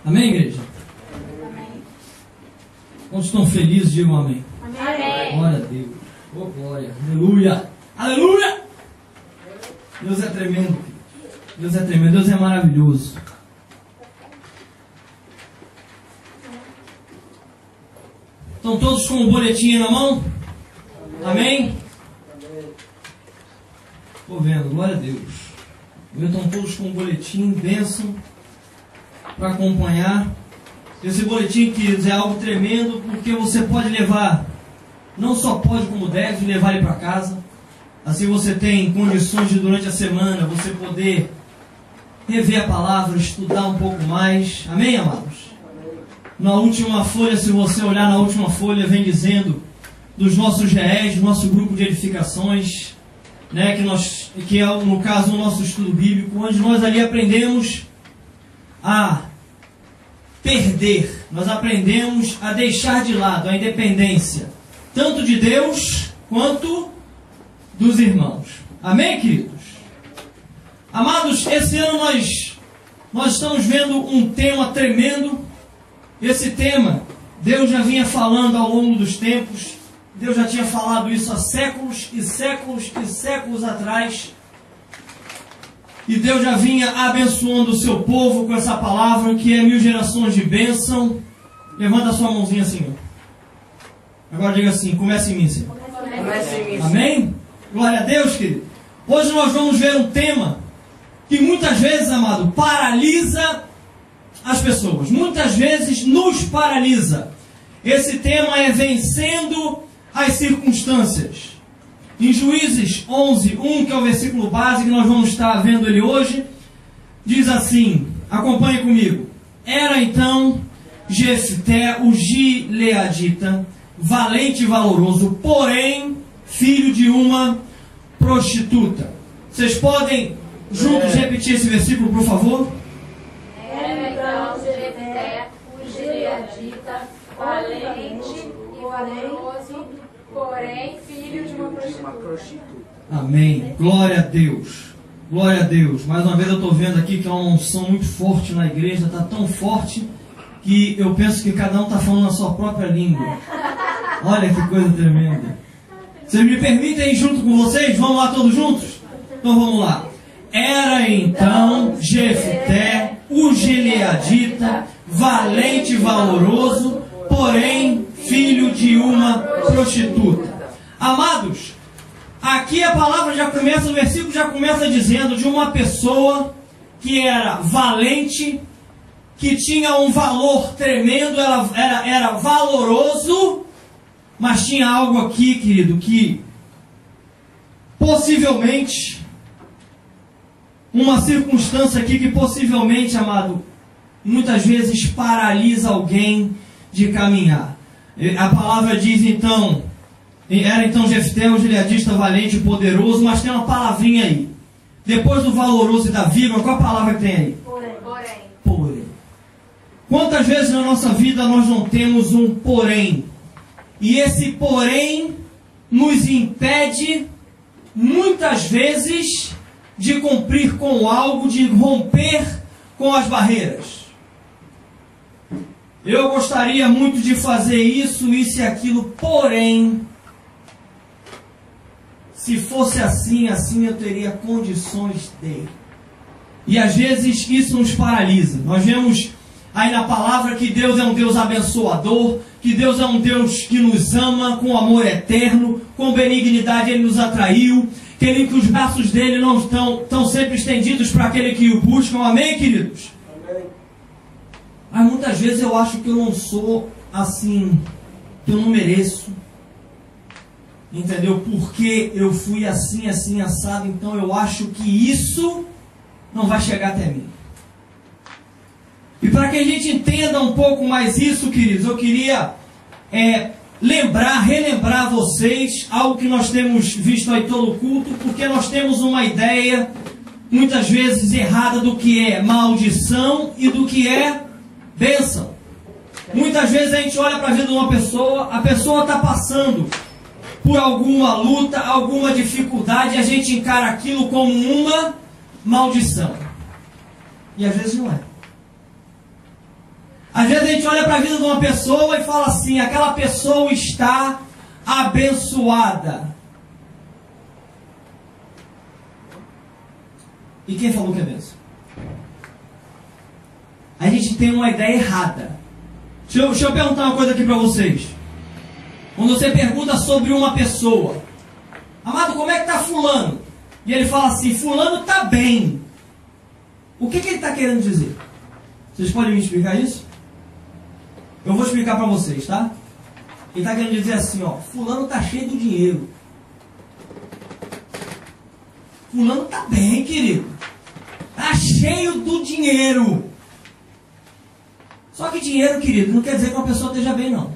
Amém, igreja? Amém. Quantos estão felizes, digam amém. Amém. Glória a Deus. Oh, glória. Aleluia. Aleluia. Deus é tremendo. Deus é tremendo. Deus é maravilhoso. Estão todos com o boletim na mão? Amém? Estou vendo. Glória a Deus. Estão todos com o boletim. Bênção para acompanhar. Esse boletim, queridos, é algo tremendo, porque você pode levar, não só pode, como deve, levar ele para casa. Assim você tem condições de, durante a semana, você poder rever a palavra, estudar um pouco mais. Amém, amados? Na última folha, se você olhar na última folha, vem dizendo dos nossos GEs, do nosso grupo de edificações, né, que é, no caso, o nosso estudo bíblico, onde nós ali aprendemos a perder, nós aprendemos a deixar de lado a independência, tanto de Deus quanto dos irmãos. Amém, queridos? Amados, esse ano nós estamos vendo um tema tremendo. Esse tema, Deus já vinha falando ao longo dos tempos. Deus já tinha falado isso há séculos e séculos e séculos atrás. E Deus já vinha abençoando o seu povo com essa palavra, que é 1000 gerações de bênção. Levanta a sua mãozinha assim. Agora diga assim, comece em mim, Senhor. Comece em mim. Amém? Glória a Deus, querido. Hoje nós vamos ver um tema que muitas vezes, amado, paralisa as pessoas. Muitas vezes nos paralisa. Esse tema é vencendo as circunstâncias. Em Juízes 11:1, que é o versículo base, que nós vamos estar vendo ele hoje, diz assim, acompanhe comigo. Era então Jefté, o gileadita, valente e valoroso, porém filho de uma prostituta. Vocês podem juntos repetir esse versículo, por favor? Era então Jefté, o gileadita, valente e valoroso, porém filho de uma prostituta. Amém. Glória a Deus. Glória a Deus. Mais uma vez eu estou vendo aqui que é uma unção muito forte na igreja. Está tão forte que eu penso que cada um está falando a sua própria língua. Olha que coisa tremenda. Vocês me permitem ir junto com vocês? Vamos lá todos juntos? Então vamos lá. Era então Jefté, o gileadita, valente e valoroso, porém filho de uma prostituta. Amados, aqui a palavra já começa, o versículo já começa dizendo de uma pessoa que era valente, que tinha um valor tremendo, era valoroso, mas tinha algo aqui, querido, que possivelmente, uma circunstância aqui que possivelmente, amado, muitas vezes paralisa alguém de caminhar. A palavra diz então, era então Jefté, o gileadita, valente e poderoso, mas tem uma palavrinha aí. Depois do valoroso e da vírgula, qual a palavra que tem aí? Porém. Quantas vezes na nossa vida nós não temos um porém? E esse porém nos impede, muitas vezes, de cumprir com algo, de romper com as barreiras. Eu gostaria muito de fazer isso e aquilo, porém, se fosse assim eu teria condições de. E às vezes isso nos paralisa. Nós vemos aí na palavra que Deus é um Deus abençoador, que Deus é um Deus que nos ama com amor eterno, com benignidade Ele nos atraiu, que os braços dele não estão sempre estendidos para aquele que o buscam. Amém, queridos? Amém. Mas muitas vezes eu acho que eu não sou assim, que eu não mereço. Entendeu? Porque eu fui assim, assado, então eu acho que isso não vai chegar até mim. E para que a gente entenda um pouco mais isso, queridos, eu queria relembrar vocês algo que nós temos visto aí todo o culto, porque nós temos uma ideia, muitas vezes errada, do que é maldição e do que é bênção. Muitas vezes a gente olha para a vida de uma pessoa, a pessoa está passando por alguma luta, alguma dificuldade, e a gente encara aquilo como uma maldição. E às vezes não é. Às vezes a gente olha para a vida de uma pessoa e fala assim, aquela pessoa está abençoada. E quem falou que é bênção? A gente tem uma ideia errada. Deixa eu perguntar uma coisa aqui para vocês. Quando você pergunta sobre uma pessoa, amado, como é que está fulano? E ele fala assim, fulano está bem. O que ele está querendo dizer? Vocês podem me explicar isso? Eu vou explicar para vocês, tá? Ele está querendo dizer assim, ó, fulano está cheio de dinheiro. Fulano está bem, querido. Está cheio do dinheiro. Só que dinheiro, querido, não quer dizer que uma pessoa esteja bem, não.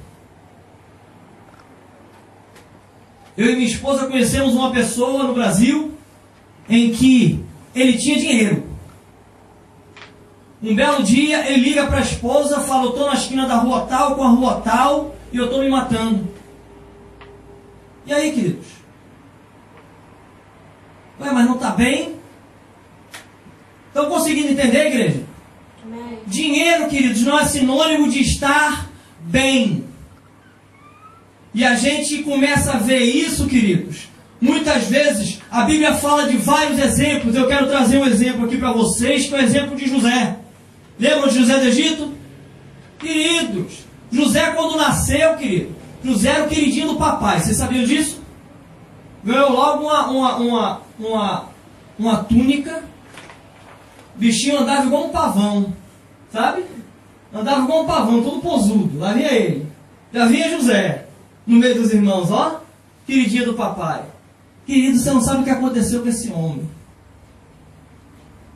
Eu e minha esposa conhecemos uma pessoa no Brasil em que ele tinha dinheiro. Um belo dia ele liga para a esposa, fala, eu estou na esquina da rua tal com a rua tal e eu estou me matando. E aí, queridos? Ué, mas não está bem? Estão conseguindo entender, igreja? Amém. Dinheiro, queridos, não é sinônimo de estar bem. E a gente começa a ver isso, queridos. Muitas vezes a Bíblia fala de vários exemplos. Eu quero trazer um exemplo aqui para vocês, que é o exemplo de José. Lembram de José do Egito? Queridos, José quando nasceu, querido, José era o queridinho do papai. Vocês sabiam disso? Ganhou logo uma túnica. O bichinho andava igual um pavão, sabe? Andava igual um pavão, todo posudo. Lá vinha ele. Já vinha José, no meio dos irmãos, ó. Queridinho do papai. Querido, você não sabe o que aconteceu com esse homem.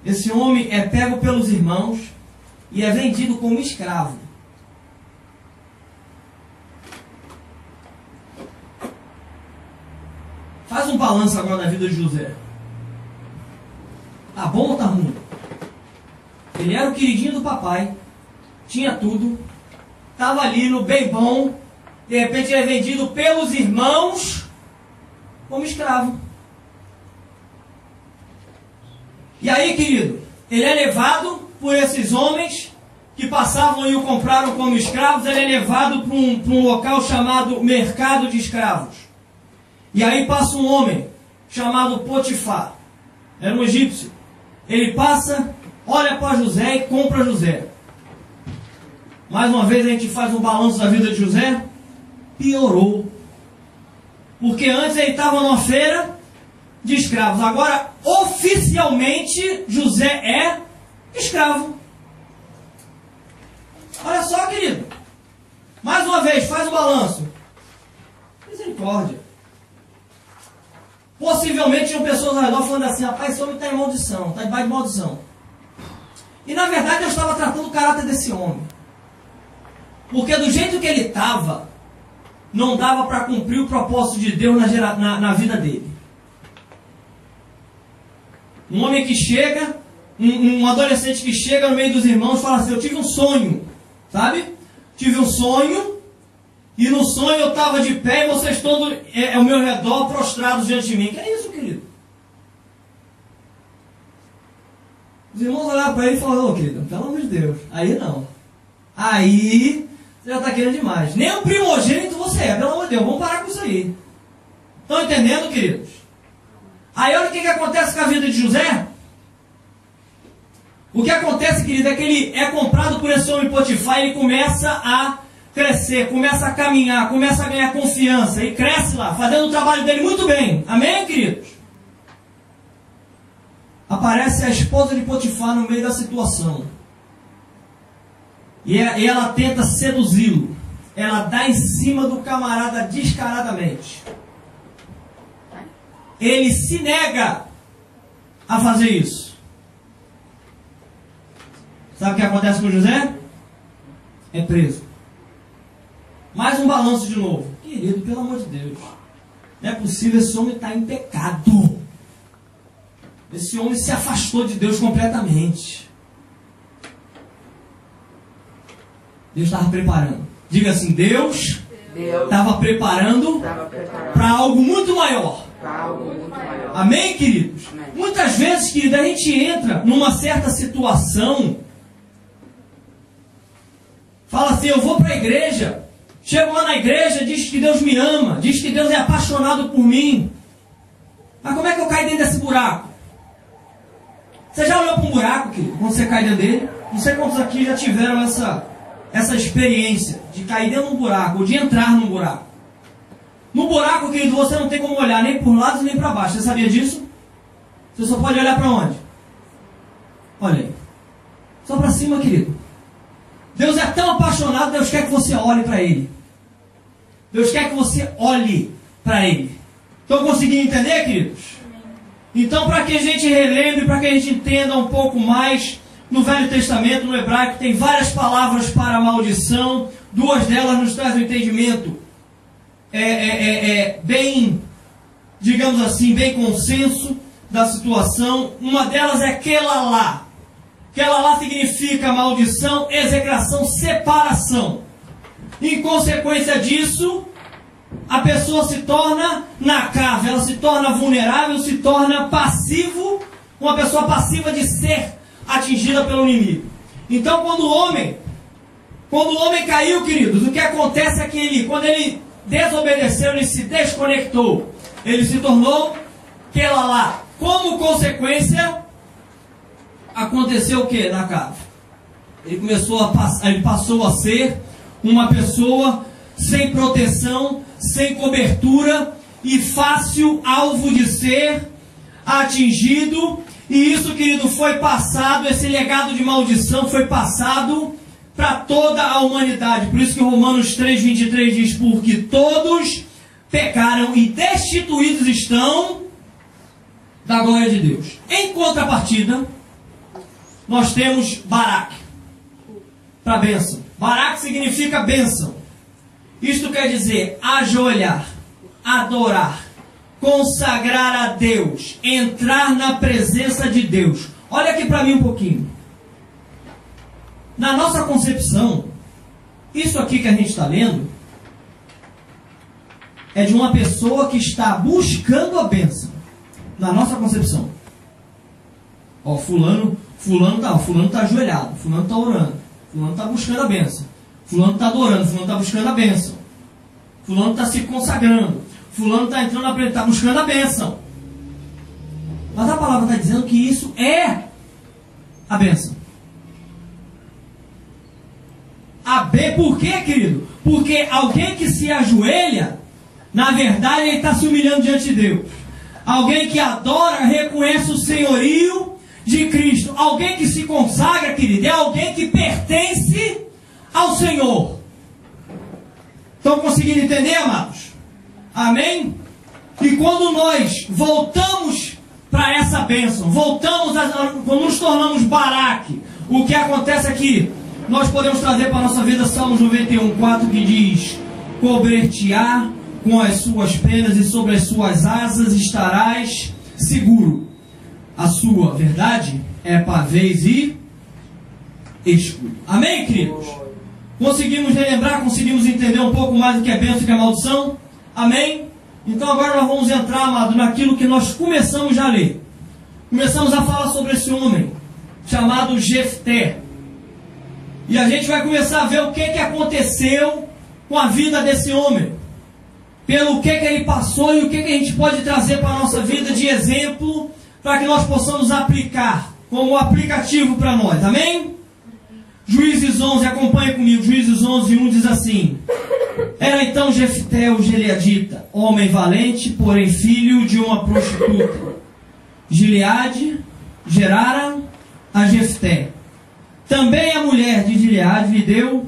Esse homem é pego pelos irmãos e é vendido como escravo. Faz um balanço agora na vida de José. Tá bom ou tá ruim? Ele era o queridinho do papai, tinha tudo, estava ali no bem bom, de repente ele é vendido pelos irmãos como escravo. E aí, querido, ele é levado por esses homens que passavam e o compraram como escravos, ele é levado para um local chamado mercado de escravos. E aí passa um homem chamado Potifar, era um egípcio. Ele passa, olha para José e compra José. Mais uma vez a gente faz um balanço da vida de José. Piorou. Porque antes ele estava numa feira de escravos. Agora, oficialmente, José é escravo. Olha só, querido. Mais uma vez, faz um balanço. Misericórdia. Possivelmente tinham pessoas ao redor falando assim, rapaz, esse homem está em maldição, está debaixo de maldição. E na verdade eu estava tratando o caráter desse homem. Porque do jeito que ele estava, não dava para cumprir o propósito de Deus na vida dele. Um homem que chega, um adolescente que chega no meio dos irmãos e fala assim, eu tive um sonho, sabe? Tive um sonho, e no sonho eu estava de pé e vocês todos ao meu redor prostrados diante de mim. Que é isso, querido? Os irmãos olharam para ele e falaram, ô querido, pelo amor de Deus, aí não. Aí você já está querendo demais. Nem o primogênito você é, pelo amor de Deus, vamos parar com isso aí. Estão entendendo, queridos? Aí olha o que acontece com a vida de José. O que acontece, querido, é que ele é comprado por esse homem Potifar e ele começa a crescer, começa a caminhar, começa a ganhar confiança e cresce lá, fazendo o trabalho dele muito bem. Amém, queridos? Aparece a esposa de Potifar no meio da situação. E ela tenta seduzi-lo. Ela dá em cima do camarada descaradamente. Ele se nega a fazer isso. Sabe o que acontece com José? É preso. Mais um balanço de novo. Querido, pelo amor de Deus. Não é possível, esse homem está em pecado. Esse homem se afastou de Deus completamente. Deus estava preparando. Diga assim, Deus estava preparando para algo muito maior. Amém, queridos? Amém. Muitas vezes, querido, a gente entra numa certa situação Fala assim, eu vou para a igreja, chego lá na igreja, diz que Deus me ama, diz que Deus é apaixonado por mim. Mas como é que eu caio dentro desse buraco? Você já olhou para um buraco, querido, quando você cai dentro dele? Não sei quantos aqui já tiveram essa experiência de cair dentro de um buraco, ou de entrar num buraco. No buraco, querido, você não tem como olhar nem por lados nem para baixo. Você sabia disso? Você só pode olhar para onde? Olha aí. Só para cima, querido. Deus é tão apaixonado, Deus quer que você olhe para Ele. Deus quer que você olhe para Ele. Estão conseguindo entender, queridos? Então, para que a gente relembre, para que a gente entenda um pouco mais, no Velho Testamento, no hebraico, tem várias palavras para maldição. Duas delas nos trazem um entendimento bem, digamos assim, bem consenso da situação. Uma delas é Kelalá. Kelalá significa maldição, execração, separação. Em consequência disso, a pessoa se torna nakav, ela se torna vulnerável, se torna passivo, uma pessoa passiva de ser atingida pelo inimigo. Então, quando o homem caiu, queridos, o que acontece é que quando ele desobedeceu, ele se desconectou, ele se tornou Kelalá. Como consequência, aconteceu o que na casa? Ele passou a ser uma pessoa sem proteção, sem cobertura e fácil alvo de ser atingido. E isso, querido, foi passado, esse legado de maldição foi passado para toda a humanidade. Por isso que Romanos 3,23 diz, porque todos pecaram e destituídos estão da glória de Deus. Em contrapartida, nós temos Barak, para bênção. Barak significa bênção. Isto quer dizer ajoelhar, adorar, consagrar a Deus, entrar na presença de Deus. Olha aqui para mim um pouquinho. Na nossa concepção, isso aqui que a gente está lendo é de uma pessoa que está buscando a bênção. Na nossa concepção. Ó, fulano está ajoelhado, fulano está orando, fulano está buscando a bênção, fulano está adorando, fulano está buscando a bênção, fulano está se consagrando, fulano está entrando na presença, está buscando a bênção. Mas a palavra está dizendo que isso é a bênção. Por quê, querido? Porque alguém que se ajoelha, na verdade, ele está se humilhando diante de Deus. Alguém que adora, reconhece o senhorio de Cristo. Alguém que se consagra, querido, é alguém que pertence ao Senhor. Estão conseguindo entender, amados? Amém? E quando nós voltamos para essa bênção, quando nos tornamos Barak, o que acontece aqui? Nós podemos trazer para a nossa vida Salmos 91:4, que diz: cobrir-te-á com as suas penas e sobre as suas asas estarás seguro. A sua verdade é pavês e escudo. Amém, queridos? Conseguimos relembrar, conseguimos entender um pouco mais do que é bênção e que é maldição? Amém? Então agora nós vamos entrar, amado, naquilo que nós começamos já a ler. Começamos a falar sobre esse homem chamado Jefté. E a gente vai começar a ver o que aconteceu com a vida desse homem. Pelo que ele passou e o que a gente pode trazer para a nossa vida de exemplo, para que nós possamos aplicar como aplicativo para nós. Amém? Juízes 11, acompanhe comigo. Juízes 11:1 diz assim: era então Jefté o gileadita, homem valente, porém filho de uma prostituta. Gileade gerara a Jefté. Também a mulher de Gileade lhe deu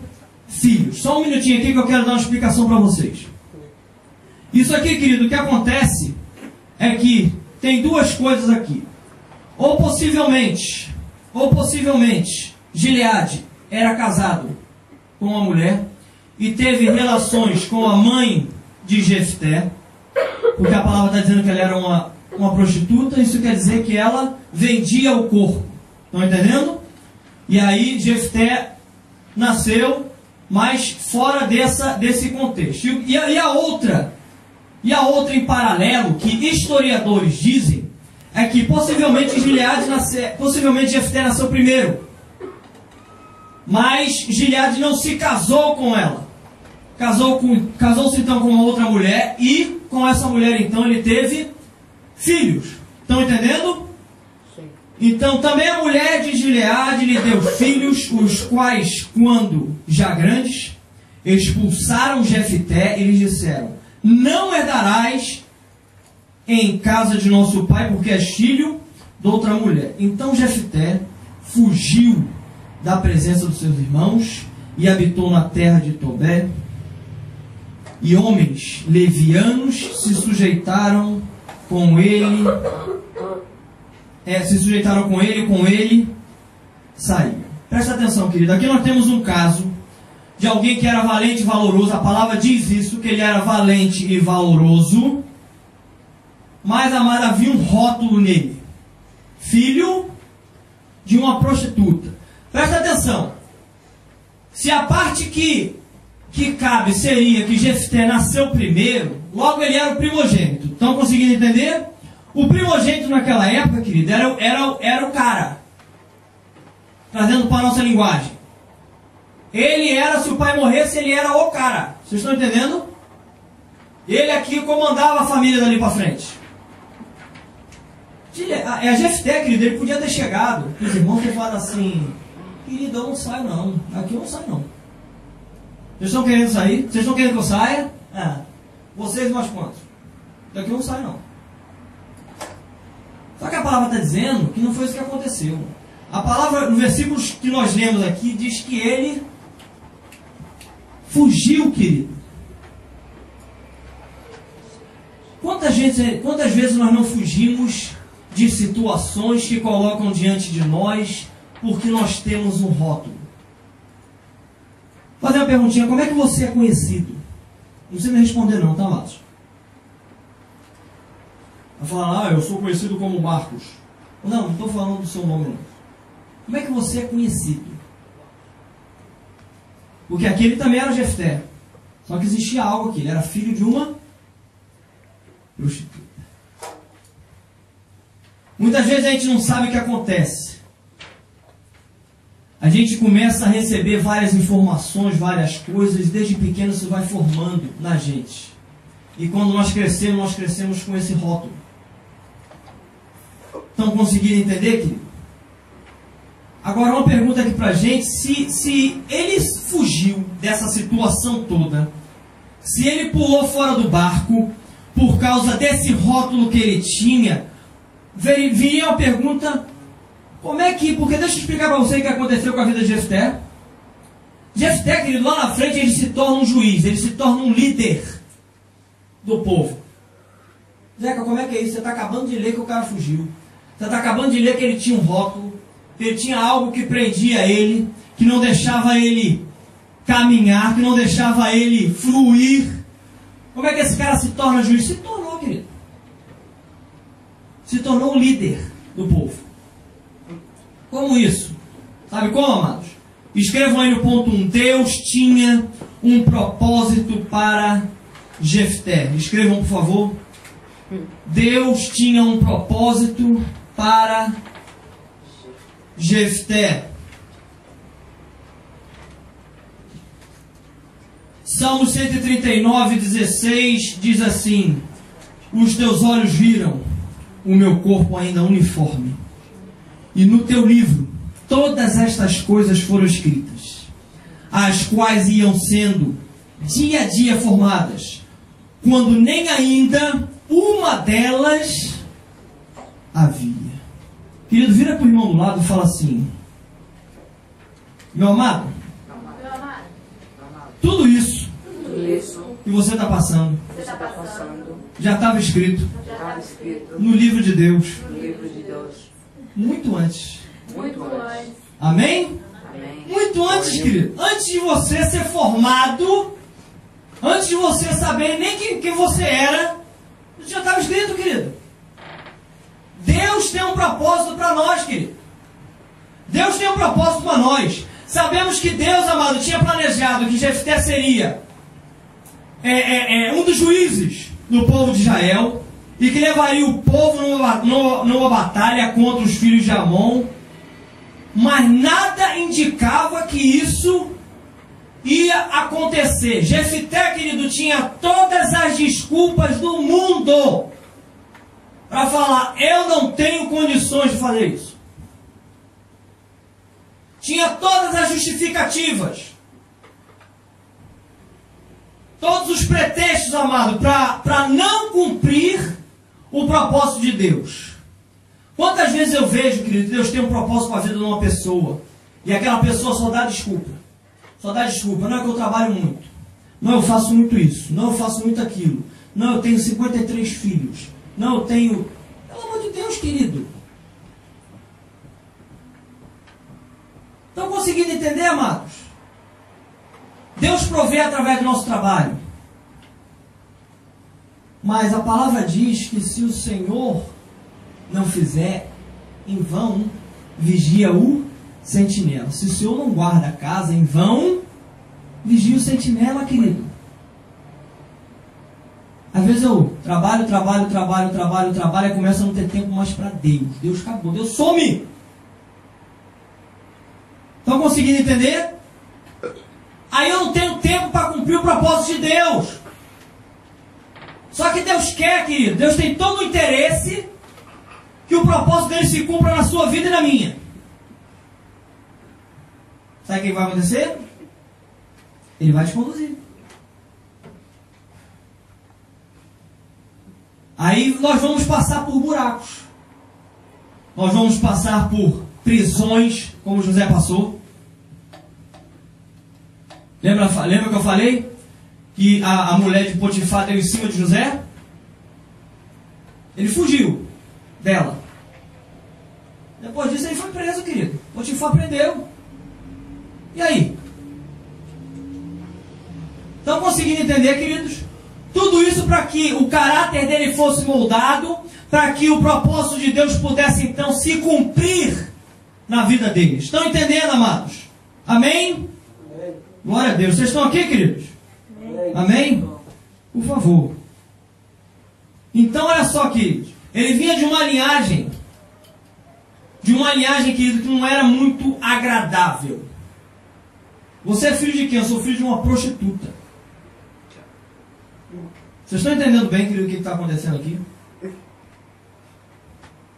filhos. Só um minutinho aqui que eu quero dar uma explicação para vocês. Isso aqui, querido, o que acontece é que tem duas coisas aqui. Ou possivelmente, Gileade era casado com uma mulher e teve relações com a mãe de Jefté, porque a palavra está dizendo que ela era uma prostituta. Isso quer dizer que ela vendia o corpo. Estão entendendo? E aí Jefté nasceu, mas fora desse contexto. E a outra em paralelo, que historiadores dizem, é que possivelmente Jefté nasceu primeiro. Mas Gileade não se casou com ela. Casou-se então com uma outra mulher, e com essa mulher então ele teve filhos. Estão entendendo? Sim. Então também a mulher de Gileade lhe deu filhos, os quais, quando já grandes, expulsaram Jefté e lhes disseram: não herdarás em casa de nosso pai, porque és filho de outra mulher. Então Jefté fugiu da presença dos seus irmãos e habitou na terra de Tobé. E homens levianos se sujeitaram com ele, com ele saíram. Presta atenção, querido. Aqui nós temos um caso de alguém que era valente e valoroso. A palavra diz isso, que ele era valente e valoroso. Mas, amado, havia um rótulo nele: filho de uma prostituta. Presta atenção. Se a parte que cabe seria que Jefté nasceu primeiro, logo ele era o primogênito. Estão conseguindo entender? O primogênito naquela época, querido, era o cara. Trazendo para a nossa linguagem. Ele era, se o pai morresse, ele era o cara. Vocês estão entendendo? Ele aqui comandava a família dali para frente. A Jefté, querido, ele podia ter chegado. Os irmãos ter falado assim: querido, eu não saio não. Aqui eu não saio não. Vocês estão querendo sair? Vocês estão querendo que eu saia? Vocês mais quantos? Daqui eu não saio não. Só que a palavra está dizendo que não foi isso que aconteceu. A palavra, no versículo que nós lemos aqui, diz que ele fugiu, querido. Quantas vezes nós não fugimos de situações que colocam diante de nós porque nós temos um rótulo? Vou fazer uma perguntinha: como é que você é conhecido? Não precisa me responder não, tá, Márcio? Vai falar: eu sou conhecido como Marcos. Não estou falando do seu nome não. Como é que você é conhecido? Porque aqui ele também era Jefté. Só que existia algo aqui. Ele era filho de uma prostituta. Muitas vezes a gente não sabe o que acontece. A gente começa a receber várias informações, várias coisas, e desde pequeno isso vai formando na gente. E quando nós crescemos com esse rótulo. Estão conseguindo entender, querido? Agora uma pergunta aqui pra gente: se ele fugiu dessa situação toda, se ele pulou fora do barco por causa desse rótulo que ele tinha, viria uma pergunta: como é que... Porque deixa eu explicar para você o que aconteceu com a vida de Jefté. Jefté, querido, lá na frente ele se torna um juiz, ele se torna um líder do povo. Zeca, como é que é isso? Você está acabando de ler que o cara fugiu. Você está acabando de ler que ele tinha um rótulo, que ele tinha algo que prendia ele, que não deixava ele caminhar, que não deixava ele fluir. Como é que esse cara se torna juiz? Se tornou, querido. Se tornou o líder do povo. Como isso? Sabe como, amados? Escrevam aí no ponto 1. Deus tinha um propósito para Jefté. Escrevam, por favor. Deus tinha um propósito para Jefté. Salmo 139, 16 diz assim: os teus olhos viram o meu corpo ainda uniforme, e no teu livro todas estas coisas foram escritas, as quais iam sendo dia a dia formadas, quando nem ainda uma delas havia. Querido, vira para o irmão do lado e fala assim: meu amado, tudo isso que você está passando já estava escrito no livro de Deus muito antes. Amém? Muito antes, querido. Antes de você ser formado, antes de você saber nem quem você era, já estava escrito, querido. Deus tem um propósito para nós, querido. Deus tem um propósito para nós. Sabemos que Deus, amado, tinha planejado que Jefté seria um dos juízes do povo de Israel, e que levaria o povo numa batalha contra os filhos de Amon. mas nada indicava que isso ia acontecer. Jefté, querido, tinha todas as desculpas do mundo para falar: eu não tenho condições de fazer isso. Tinha todas as justificativas, todos os pretextos, amado, para não cumprir o propósito de Deus. Quantas vezes eu vejo, querido, que Deus tem um propósito para a vida de uma pessoa, e aquela pessoa só dá desculpa. Só dá desculpa. Não, é que eu trabalho muito. Não, eu faço muito isso. Não, eu faço muito aquilo. Não, eu tenho 53 filhos. Não, eu tenho... Pelo amor de Deus, querido. Estão conseguindo entender, amados? Deus provê através do nosso trabalho. Mas a palavra diz que se o Senhor não fizer, em vão vigia o sentinela. Se o Senhor não guarda a casa, em vão vigia o sentinela, querido. Às vezes eu trabalho, e começo a não ter tempo mais para Deus. Deus acabou, Deus some. Estão conseguindo entender? Aí eu não tenho tempo para cumprir o propósito de Deus. Só que Deus quer, querido, Deus tem todo o interesse que o propósito dele se cumpra na sua vida e na minha. Sabe o que vai acontecer? Ele vai te conduzir. Aí nós vamos passar por buracos. Nós vamos passar por prisões, como José passou. Lembra que eu falei que a mulher de Potifar deu em cima de José? Ele fugiu dela. Depois disso ele foi preso, querido. Potifar prendeu. E aí? Estão conseguindo entender, queridos? Tudo isso para que o caráter dele fosse moldado, para que o propósito de Deus pudesse então se cumprir na vida deles. Estão entendendo, amados? Amém? Amém. Glória a Deus. Vocês estão aqui, queridos? Amém? Amém? Por favor. Então, olha só, queridos. Ele vinha de uma linhagem, querido, que não era muito agradável. Você é filho de quem? Eu sou filho de uma prostituta. Vocês estão entendendo bem, querido, o que está acontecendo aqui?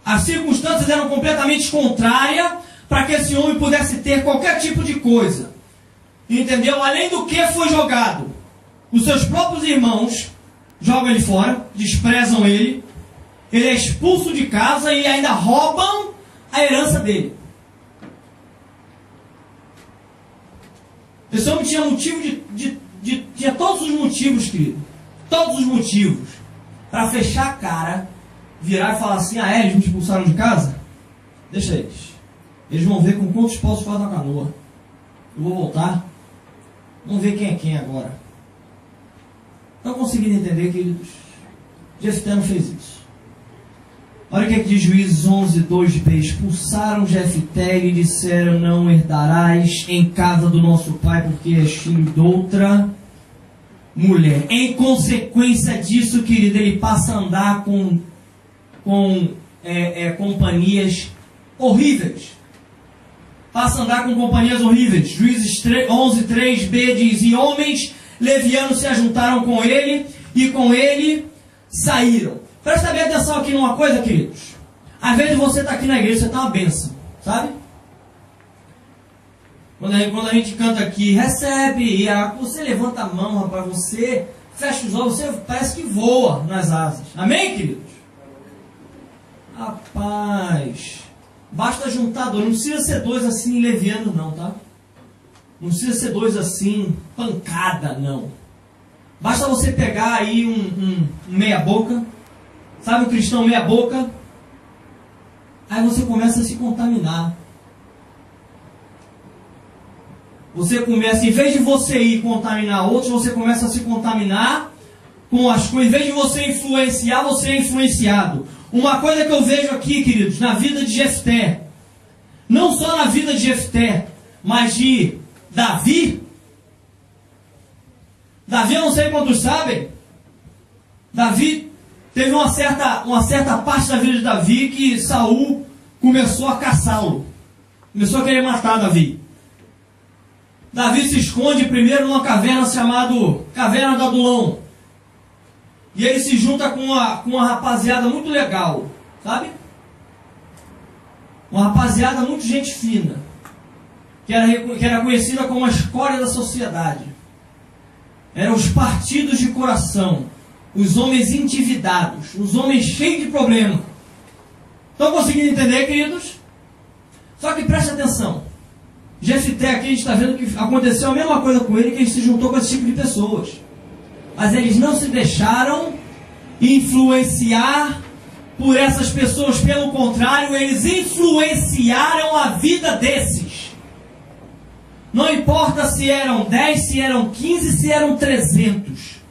As circunstâncias eram completamente contrárias para que esse homem pudesse ter qualquer tipo de coisa. Entendeu? Além do que foi jogado. Os seus próprios irmãos jogam ele fora, desprezam ele. Ele é expulso de casa e ainda roubam a herança dele. Esse homem tinha motivo tinha todos os motivos, querido. Todos os motivos para fechar a cara, virar e falar assim: ah, eles me expulsaram de casa? Deixa eles. Eles vão ver com quantos paus faz na canoa. Eu vou voltar. Vamos ver quem é quem agora. Estão conseguindo entender, queridos? Jefté não fez isso. Olha o que é que diz Juízes 11:2b. Expulsaram Jefté e lhe disseram: não herdarás em casa do nosso pai, porque és filho de outra mulher. Em consequência disso, querido, ele passa a andar com companhias horríveis. Passa a andar com companhias horríveis. Juízes 11:3b diz: e homens levianos se ajuntaram com ele, e com ele saíram. Presta bem atenção aqui numa coisa, queridos. Às vezes você está aqui na igreja, você está uma bênção, sabe? Quando a gente canta aqui, recebe, você levanta a mão, rapaz, você fecha os olhos, você parece que voa nas asas. Amém, queridos? Rapaz, basta juntar dois, não precisa ser dois assim levianos não, tá? Não precisa ser dois assim, pancada, não. Basta você pegar aí um meia boca, sabe, um cristão meia boca, aí você começa a se contaminar. Você começa, em vez de você ir contaminar outros, você começa a se contaminar com as coisas. Em vez de você influenciar, você é influenciado. Uma coisa que eu vejo aqui, queridos, na vida de Jefté, não só na vida de Jefté, mas de Davi. Davi, eu não sei quantos sabem, Davi teve uma certa parte da vida de Davi que Saul começou a caçá-lo. começou a querer matar Davi. Davi se esconde primeiro numa caverna chamada Caverna do Adulão. E ele se junta com uma rapaziada muito legal, sabe? Uma rapaziada muito gente fina, que era conhecida como a escória da sociedade. Eram os partidos de coração, os homens endividados, os homens cheios de problema. Estão conseguindo entender, queridos? Só que preste atenção. Jefté aqui, a gente está vendo que aconteceu a mesma coisa com ele, que ele se juntou com esse tipo de pessoas. Mas eles não se deixaram influenciar por essas pessoas. Pelo contrário, eles influenciaram a vida desses. Não importa se eram 10, se eram 15, se eram 300,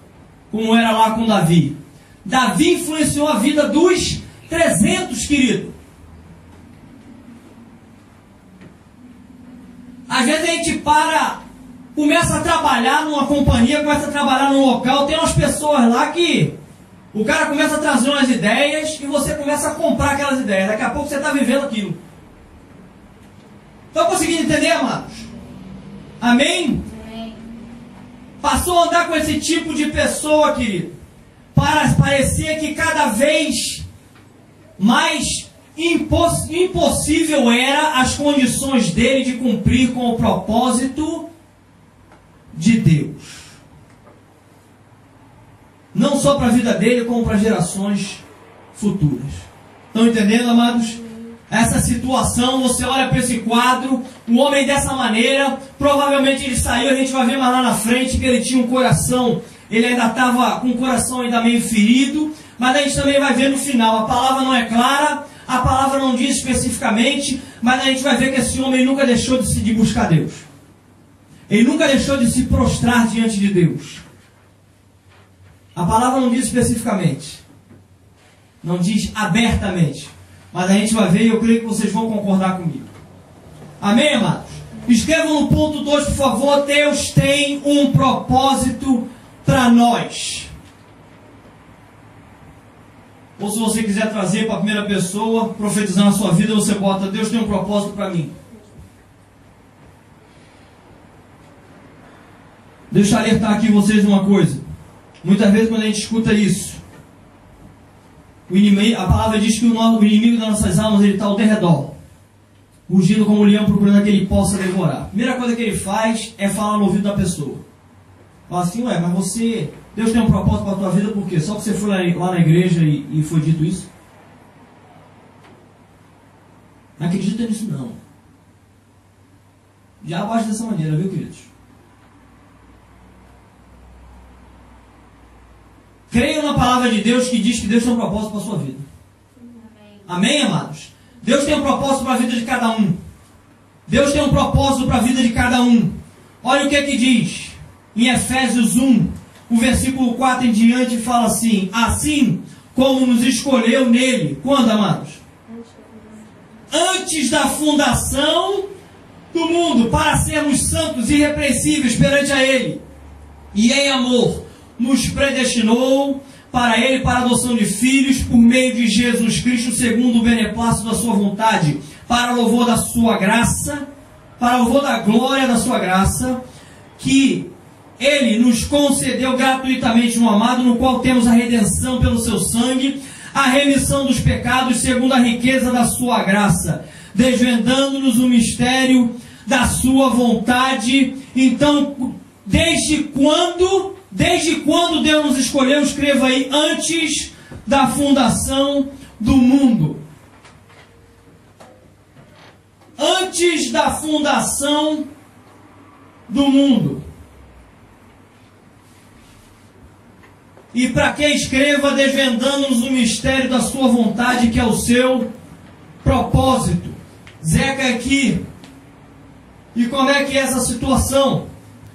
como era lá com Davi. Davi influenciou a vida dos 300, querido. Às vezes a gente começa a trabalhar numa companhia, começa a trabalhar num local, tem umas pessoas lá que o cara começa a trazer umas ideias e você começa a comprar aquelas ideias. Daqui a pouco você está vivendo aquilo. Estão conseguindo entender, amados? Amém? Amém. Passou a andar com esse tipo de pessoa, querido. Parecia que cada vez mais impossível era as condições dele de cumprir com o propósito de Deus. Não só para a vida dele, como para gerações futuras. Estão entendendo, amados? Essa situação, você olha para esse quadro, um homem dessa maneira, provavelmente ele saiu, a gente vai ver mais lá na frente que ele tinha um coração, ele ainda estava com o coração ainda meio ferido, mas a gente também vai ver no final, a palavra não é clara, a palavra não diz especificamente, mas a gente vai ver que esse homem nunca deixou de buscar Deus. Ele nunca deixou de se prostrar diante de Deus. A palavra não diz especificamente, não diz abertamente, mas a gente vai ver e eu creio que vocês vão concordar comigo. Amém, amados? Escrevam no ponto 2, por favor. Deus tem um propósito para nós. Ou se você quiser trazer para a primeira pessoa, profetizar na sua vida, você bota: Deus tem um propósito para mim. Deixa eu alertar aqui vocês uma coisa. Muitas vezes quando a gente escuta isso, o inimigo, a palavra diz que o inimigo das nossas almas está ao derredor, rugindo como um leão procurando que ele possa devorar. A primeira coisa que ele faz é falar no ouvido da pessoa. Fala assim: ué, mas você, Deus tem um propósito para a tua vida por quê? Só que você foi lá na igreja e foi dito isso? Não acredita nisso não. O diabo age dessa maneira, viu, queridos? Creio na palavra de Deus que diz que Deus tem um propósito para a sua vida. Amém, amados? Deus tem um propósito para a vida de cada um. Deus tem um propósito para a vida de cada um. Olha o que diz em Efésios 1, o versículo 4 em diante, fala assim: assim como nos escolheu nele. Quando, amados? Antes da fundação do mundo, para sermos santos e irrepreensíveis perante a ele. E em amor nos predestinou para ele, para a adoção de filhos, por meio de Jesus Cristo, segundo o beneplácito da sua vontade, para o louvor da sua graça, para o louvor da glória da sua graça, que ele nos concedeu gratuitamente no amado, no qual temos a redenção pelo seu sangue, a remissão dos pecados, segundo a riqueza da sua graça, desvendando-nos o mistério da sua vontade. Então, desde quando Deus nos escolheu? Escreva aí: antes da fundação do mundo. Antes da fundação do mundo. E para que escreva: desvendando-nos o mistério da sua vontade, que é o seu propósito. Zeca aqui. E como é que é essa situação?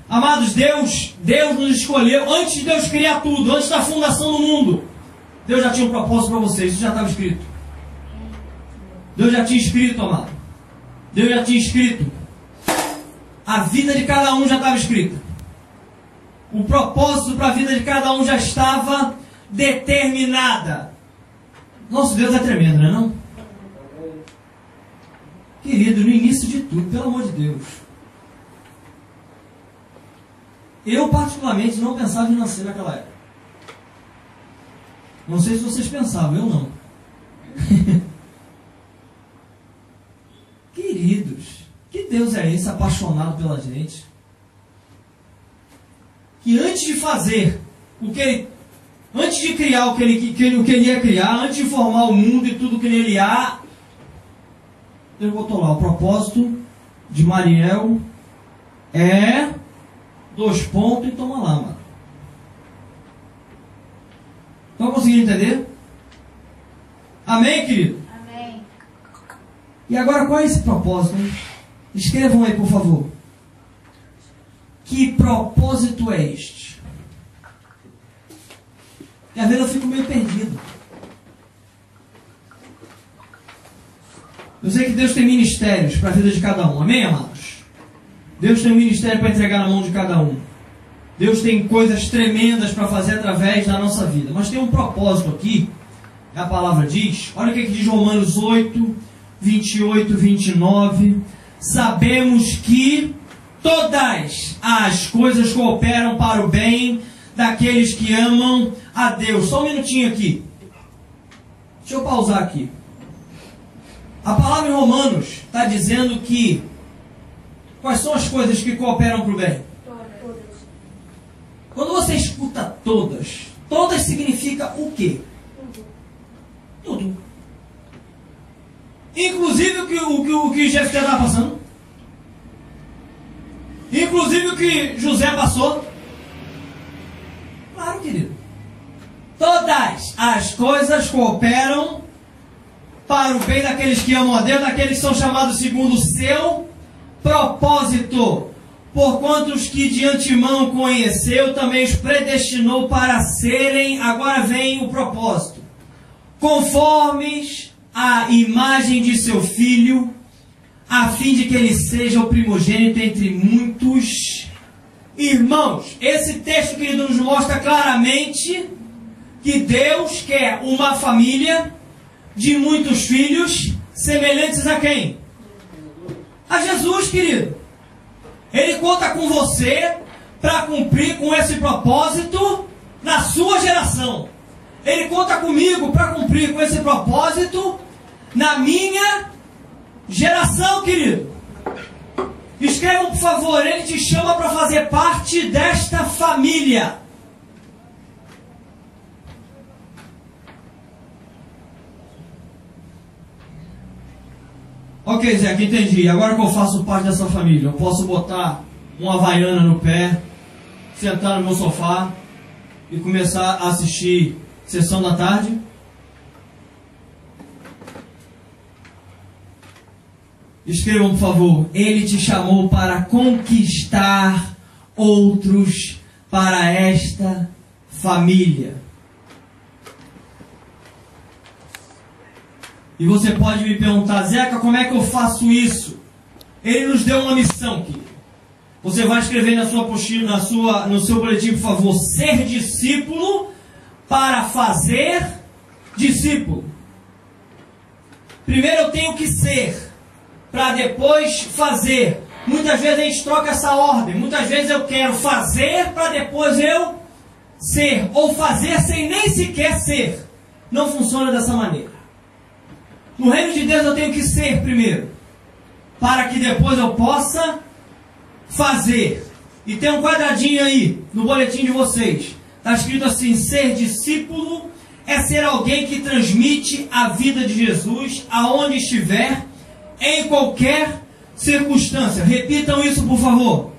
Amados, Deus nos escolheu antes de Deus criar tudo, antes da fundação do mundo. Deus já tinha um propósito para vocês, isso já estava escrito. Deus já tinha escrito, amado. Deus já tinha escrito. A vida de cada um já estava escrita. O propósito para a vida de cada um já estava determinada. Nosso Deus é tremendo, não é não? Querido, no início de tudo, pelo amor de Deus, eu particularmente não pensava em nascer naquela época. Não sei se vocês pensavam, eu não. Queridos, que Deus é esse apaixonado pela gente? Que antes de fazer o que ele, antes de criar o que ele ia criar, antes de formar o mundo e tudo que nele há, Deus botou lá: o propósito de Mariel é... e toma lá, mano. Estão conseguindo entender? Amém, querido? Amém. E agora, qual é esse propósito, hein? Escrevam aí, por favor. Que propósito é este? E às vezes eu fico meio perdido. Eu sei que Deus tem ministérios para a vida de cada um. Amém, amados? Deus tem um ministério para entregar na mão de cada um. Deus tem coisas tremendas para fazer através da nossa vida. Mas tem um propósito aqui. A palavra diz, olha o que diz Romanos 8, 28, 29. Sabemos que todas as coisas cooperam para o bem daqueles que amam a Deus. Só um minutinho aqui. Deixa eu pausar aqui. A palavra em Romanos está dizendo que quais são as coisas que cooperam para o bem? Todas. Quando você escuta todas, todas significa o quê? Tudo. Inclusive o que Jefté estava passando. Inclusive o que José passou. Claro, querido. Todas as coisas cooperam para o bem daqueles que amam a Deus, daqueles que são chamados segundo o seu propósito. Porquanto os que de antemão conheceu, também os predestinou para serem, agora vem o propósito, conformes à imagem de seu Filho, a fim de que ele seja o primogênito entre muitos irmãos. Esse texto, querido, nos mostra claramente que Deus quer uma família de muitos filhos, semelhantes a quem? A Jesus, querido. Ele conta com você para cumprir com esse propósito na sua geração. Ele conta comigo para cumprir com esse propósito na minha geração, querido. Escrevam, por favor, ele te chama para fazer parte desta família. Ok, Zé, entendi. Agora que eu faço parte dessa família, eu posso botar uma havaiana no pé, sentar no meu sofá e começar a assistir Sessão da Tarde? Escrevam, por favor. Ele te chamou para conquistar outros para esta família. E você pode me perguntar: Zeca, como é que eu faço isso? Ele nos deu uma missão, querido. Você vai escrever na sua apostila, no seu boletim, por favor: ser discípulo para fazer discípulo. Primeiro eu tenho que ser, para depois fazer. Muitas vezes a gente troca essa ordem. Muitas vezes eu quero fazer para depois eu ser. Ou fazer sem nem sequer ser. Não funciona dessa maneira. No reino de Deus eu tenho que ser primeiro, para que depois eu possa fazer. E tem um quadradinho aí no boletim de vocês. Está escrito assim: ser discípulo é ser alguém que transmite a vida de Jesus aonde estiver, em qualquer circunstância. Repitam isso, por favor.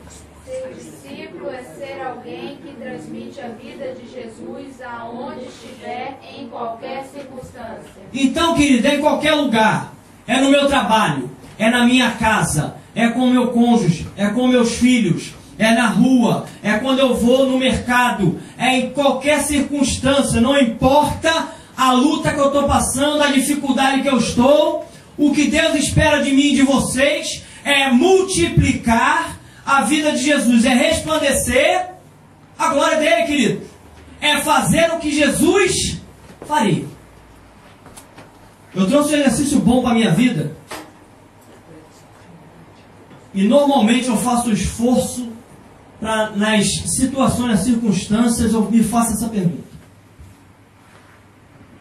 Ser discípulo é ser alguém que transmite a vida de Jesus aonde estiver, em qualquer circunstância. Então, querido, é em qualquer lugar. É no meu trabalho, é na minha casa, é com o meu cônjuge, é com meus filhos, é na rua, é quando eu vou no mercado, é em qualquer circunstância. Não importa a luta que eu estou passando, a dificuldade que eu estou. O que Deus espera de mim e de vocês é multiplicar a vida de Jesus, é resplandecer a glória dele, querido. É fazer o que Jesus faria. Eu trouxe um exercício bom para a minha vida. E normalmente eu faço esforço para, nas situações, nas circunstâncias, eu me faço essa pergunta.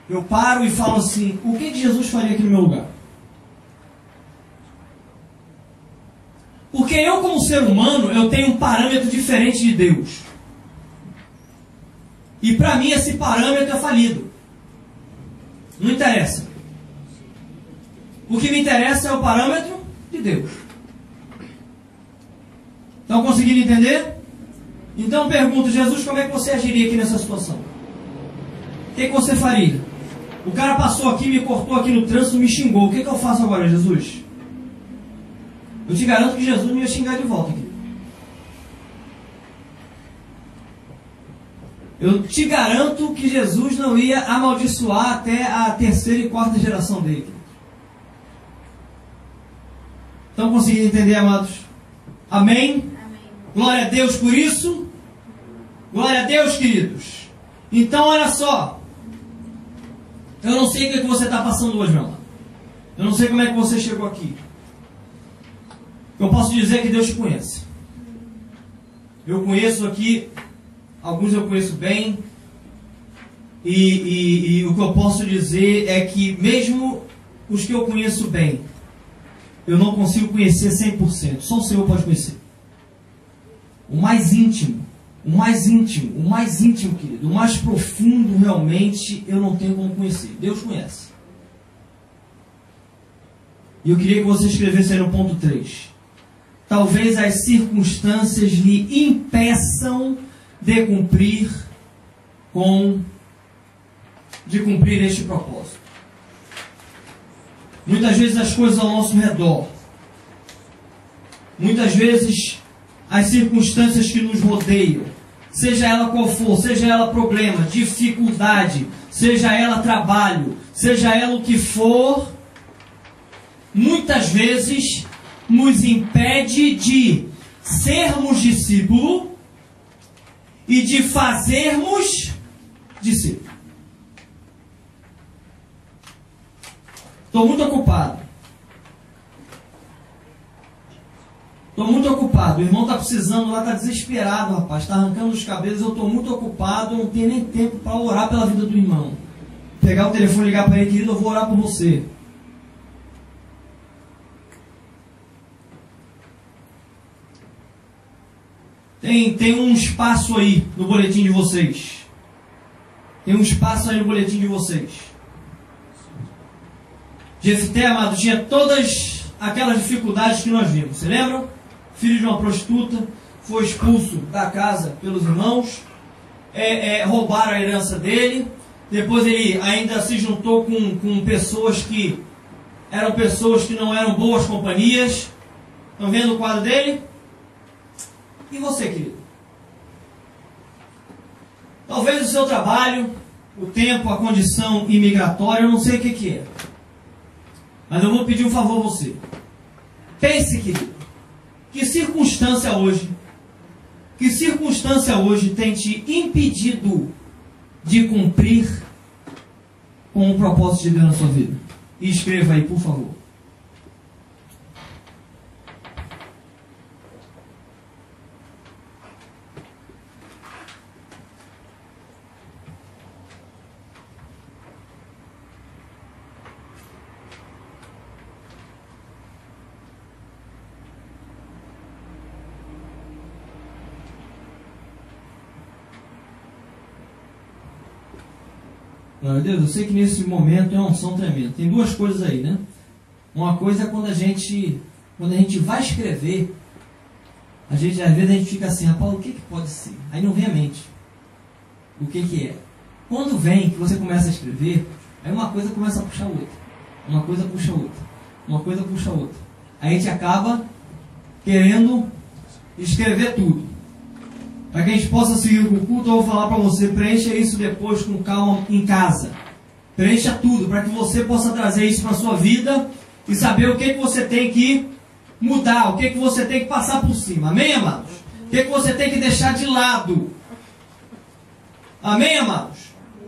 Eu paro e falo assim, o que Jesus faria aqui no meu lugar? Porque eu, como ser humano, eu tenho um parâmetro diferente de Deus. E para mim esse parâmetro é falido. Não interessa. O que me interessa é o parâmetro de Deus. Estão conseguindo entender? Então eu pergunto, Jesus, como é que você agiria aqui nessa situação? O que você faria? O cara passou aqui, me cortou aqui no trânsito, me xingou. O que eu faço agora, Jesus? Eu te garanto que Jesus não ia xingar de volta aqui. Eu te garanto que Jesus não ia amaldiçoar até a terceira e quarta geração dele. Estão conseguindo entender, amados? Amém? Amém. Glória a Deus por isso. Glória a Deus, queridos. Então, olha só. Eu não sei o que você está passando hoje, meu amado. Eu não sei como é que você chegou aqui. Eu posso dizer que Deus te conhece. Eu conheço aqui, alguns eu conheço bem, e o que eu posso dizer é que mesmo os que eu conheço bem, eu não consigo conhecer 100%, só o Senhor pode conhecer. O mais íntimo, querido, o mais profundo realmente, eu não tenho como conhecer. Deus conhece. E eu queria que você escrevesse aí no ponto 3. Talvez as circunstâncias lhe impeçam de cumprir este propósito. Muitas vezes as coisas ao nosso redor, muitas vezes as circunstâncias que nos rodeiam, seja ela qual for, seja ela problema, dificuldade, seja ela trabalho, seja ela o que for, muitas vezes nos impede de sermos discípulo e de fazermos discípulo. Estou muito ocupado. O irmão está precisando lá, está desesperado, rapaz. Está arrancando os cabelos. Eu estou muito ocupado. Não tenho nem tempo para orar pela vida do irmão. Pegar o telefone e ligar para ele, querido, eu vou orar por você. Tem um espaço aí no boletim de vocês. Jefté, amado, tinha todas aquelas dificuldades que nós vimos. Você lembra? Filho de uma prostituta, foi expulso da casa pelos irmãos, roubaram a herança dele. Depois ele ainda se juntou com pessoas que eram pessoas que não eram boas companhias. Estão vendo o quadro dele? E você, querido? Talvez o seu trabalho, o tempo, a condição imigratória, eu não sei o que é. Mas eu vou pedir um favor a você. Pense, querido, que circunstância hoje tem te impedido de cumprir com o propósito de Deus na sua vida? E escreva aí, por favor. Glória a Deus, eu sei que nesse momento é uma unção tremenda. Tem duas coisas aí, né? Uma coisa é quando a gente vai escrever, às vezes a gente fica assim, rapaz, o que pode ser? Aí não vem à mente. O que é? Quando vem, que você começa a escrever, aí uma coisa começa a puxar a outra. Uma coisa puxa a outra. Uma coisa puxa a outra. Aí a gente acaba querendo escrever tudo. Para que a gente possa seguir com o culto, eu vou falar para você, preencha isso depois com calma em casa. Preencha tudo, para que você possa trazer isso para a sua vida e saber o que você tem que mudar, o que você tem que passar por cima. Amém, amados? O que você tem que deixar de lado. Amém, amados?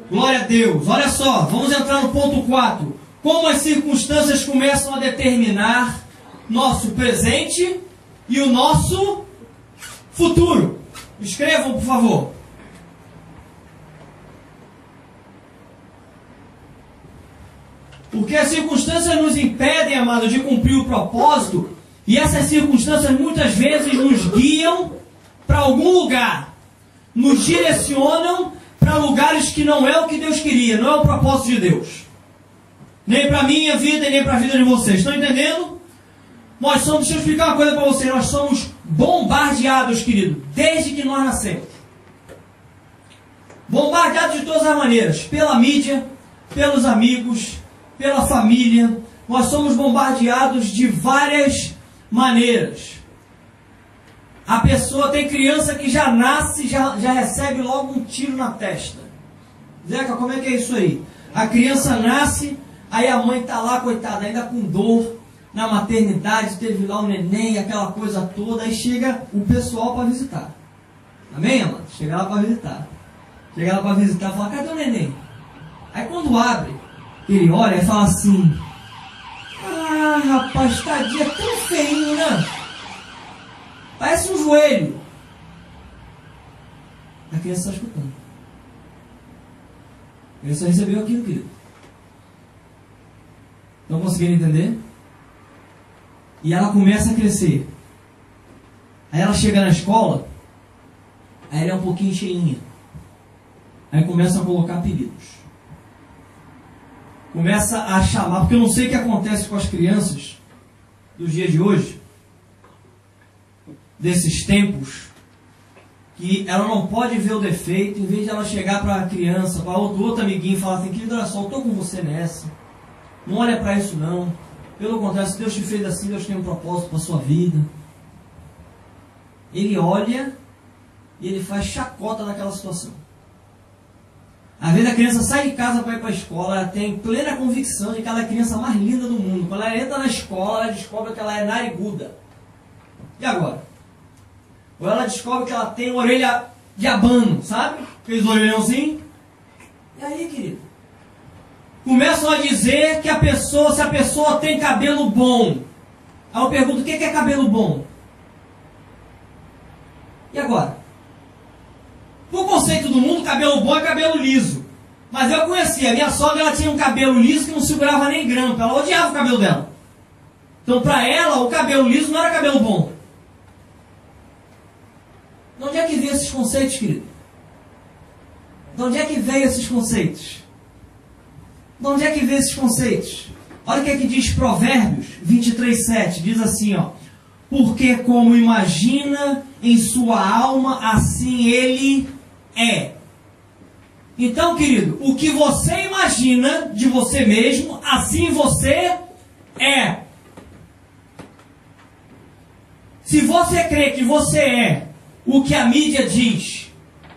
Glória a Deus. Olha só, vamos entrar no ponto 4. Como as circunstâncias começam a determinar nosso presente e o nosso futuro. Escrevam, por favor. Porque as circunstâncias nos impedem, amado, de cumprir o propósito, e essas circunstâncias muitas vezes nos guiam para algum lugar, nos direcionam para lugares que não é o que Deus queria, não é o propósito de Deus. Nem para a minha vida e nem para a vida de vocês. Estão entendendo? Nós somos, deixa eu explicar uma coisa para vocês, nós somos bombardeados, querido, desde que nós nascemos. Bombardeados de todas as maneiras, pela mídia, pelos amigos, pela família. Nós somos bombardeados de várias maneiras. A pessoa, tem criança que já nasce, já recebe logo um tiro na testa. Zeca, como é que é isso aí? A criança nasce, aí a mãe está lá, coitada, ainda com dor, na maternidade, teve lá o neném, aquela coisa toda, aí chega o pessoal para visitar. Amém, amado? Chega lá para visitar. Chega lá para visitar e fala, cadê o neném? Aí quando abre, ele olha e fala assim, ah, rapaz, tadinha, é tão feinho, né? Parece um joelho. A criança está escutando. A criança recebeu aquilo, querido. Estão conseguindo entender? E ela começa a crescer. Aí ela chega na escola, aí ela é um pouquinho cheinha. Aí começa a colocar apelidos. Começa a chamar, porque eu não sei o que acontece com as crianças dos dias de hoje, desses tempos, que ela não pode ver o defeito, em vez de ela chegar para a criança, para outro amiguinho e falar assim, querido, olha só, eu estou com você nessa, não olha para isso não, pelo contrário, se Deus te fez assim, Deus tem um propósito para a sua vida. Ele olha e ele faz chacota daquela situação. Às vezes a criança sai de casa para ir para a escola, ela tem plena convicção de que ela é a criança mais linda do mundo. Quando ela entra na escola, ela descobre que ela é nariguda. E agora? Ou ela descobre que ela tem uma orelha de abano, sabe? Aqueles orelhão assim. E aí, querido? Começam a dizer que a pessoa, se a pessoa tem cabelo bom. Aí eu pergunto, o que é cabelo bom? E agora? Por conceito do mundo, cabelo bom é cabelo liso. Mas eu conheci, a minha sogra, ela tinha um cabelo liso que não segurava nem grampo. Ela odiava o cabelo dela. Então, para ela, o cabelo liso não era cabelo bom. De onde é que veio esses conceitos, querido? De onde é que veio esses conceitos? De onde é que veio esses conceitos? Olha o que é que diz Provérbios 23:7. Diz assim, ó. Porque como imagina em sua alma, assim ele é. Então, querido, o que você imagina de você mesmo, assim você é. Se você crê que você é o que a mídia diz,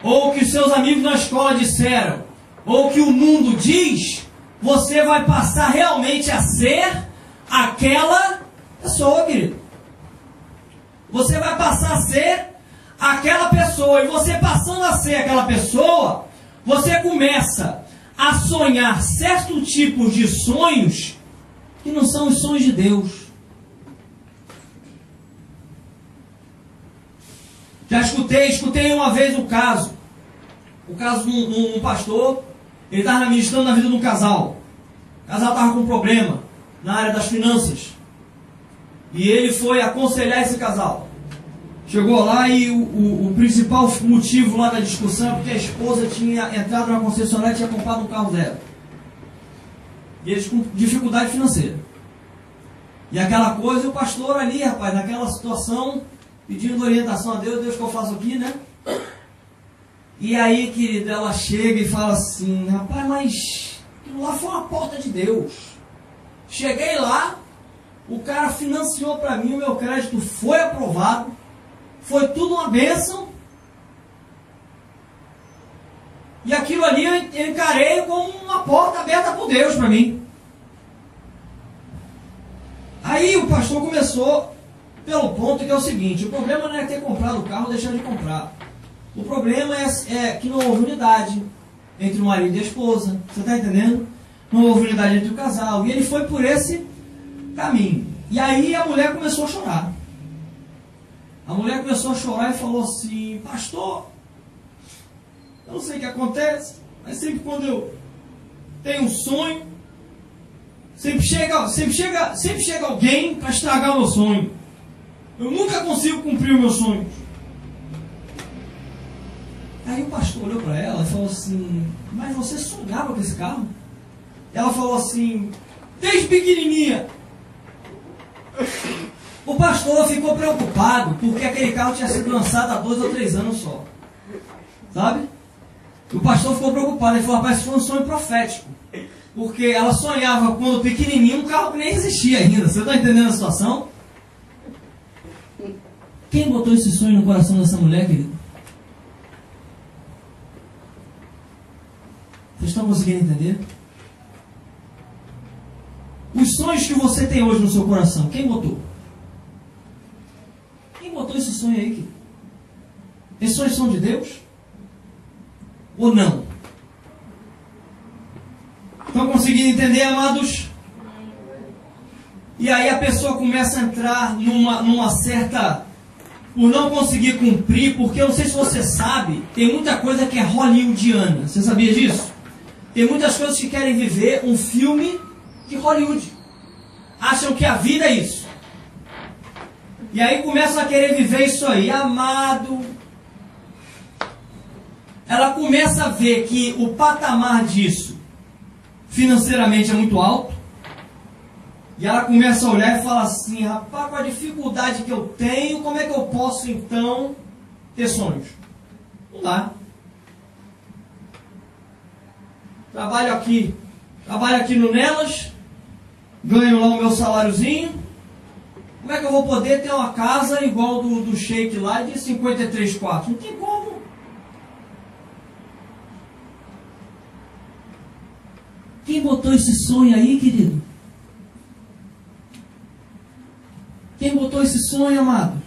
ou o que os seus amigos na escola disseram, ou o que o mundo diz, você vai passar realmente a ser aquela pessoa, querido. Você vai passar a ser aquela pessoa. E você passando a ser aquela pessoa, você começa a sonhar certos tipos de sonhos que não são os sonhos de Deus. Já escutei uma vez o caso de um pastor. Ele estava ministrando na vida de um casal. O casal estava com um problema na área das finanças. E ele foi aconselhar esse casal. Chegou lá e o principal motivo lá da discussão é porque a esposa tinha entrado na concessionária e tinha comprado um carro zero. E eles com dificuldade financeira. E aquela coisa, e o pastor ali, rapaz, naquela situação, pedindo orientação a Deus, Deus, que eu faço aqui, né? E aí, querida, ela chega e fala assim, rapaz, mas aquilo lá foi uma porta de Deus. Cheguei lá, o cara financiou para mim, o meu crédito foi aprovado, foi tudo uma bênção. E aquilo ali eu encarei como uma porta aberta por Deus para mim. Aí o pastor começou pelo ponto que é o seguinte, o problema não é ter comprado o carro ou deixar de comprar. O problema é que não houve unidade entre o marido e a esposa. Você está entendendo? Não houve unidade entre o casal. E ele foi por esse caminho. E aí a mulher começou a chorar. A mulher começou a chorar e falou assim: pastor, eu não sei o que acontece, mas sempre quando eu tenho um sonho, sempre chega alguém para estragar o meu sonho. Eu nunca consigo cumprir os meus sonhos. Aí o pastor olhou para ela e falou assim: mas você sonhava com esse carro? Ela falou assim: desde pequenininha. O pastor ficou preocupado porque aquele carro tinha sido lançado há 2 ou 3 anos só. Sabe? O pastor ficou preocupado. Ele falou: rapaz, isso foi um sonho profético. Porque ela sonhava quando pequenininho um carro que nem existia ainda. Você está entendendo a situação? Quem botou esse sonho no coração dessa mulher, querido? Vocês estão conseguindo entender? Os sonhos que você tem hoje no seu coração, quem botou? Quem botou esse sonho aí, querido? Esses sonhos são de Deus? Ou não? Estão conseguindo entender, amados? E aí a pessoa começa a entrar numa certa... por não conseguir cumprir, porque eu não sei se você sabe, tem muita coisa que é hollywoodiana. Você sabia disso? Tem muitas coisas que querem viver um filme de Hollywood. Acham que a vida é isso. E aí começam a querer viver isso aí. Amado, ela começa a ver que o patamar disso financeiramente é muito alto. E ela começa a olhar e fala assim: rapaz, com a dificuldade que eu tenho, como é que eu posso então ter sonhos? Não dá. Trabalho aqui no Nelas, ganho lá o meu saláriozinho. Como é que eu vou poder ter uma casa igual do Sheik lá de 53 quartos? Não tem como. Quem botou esse sonho aí, querido? Quem botou esse sonho, amados?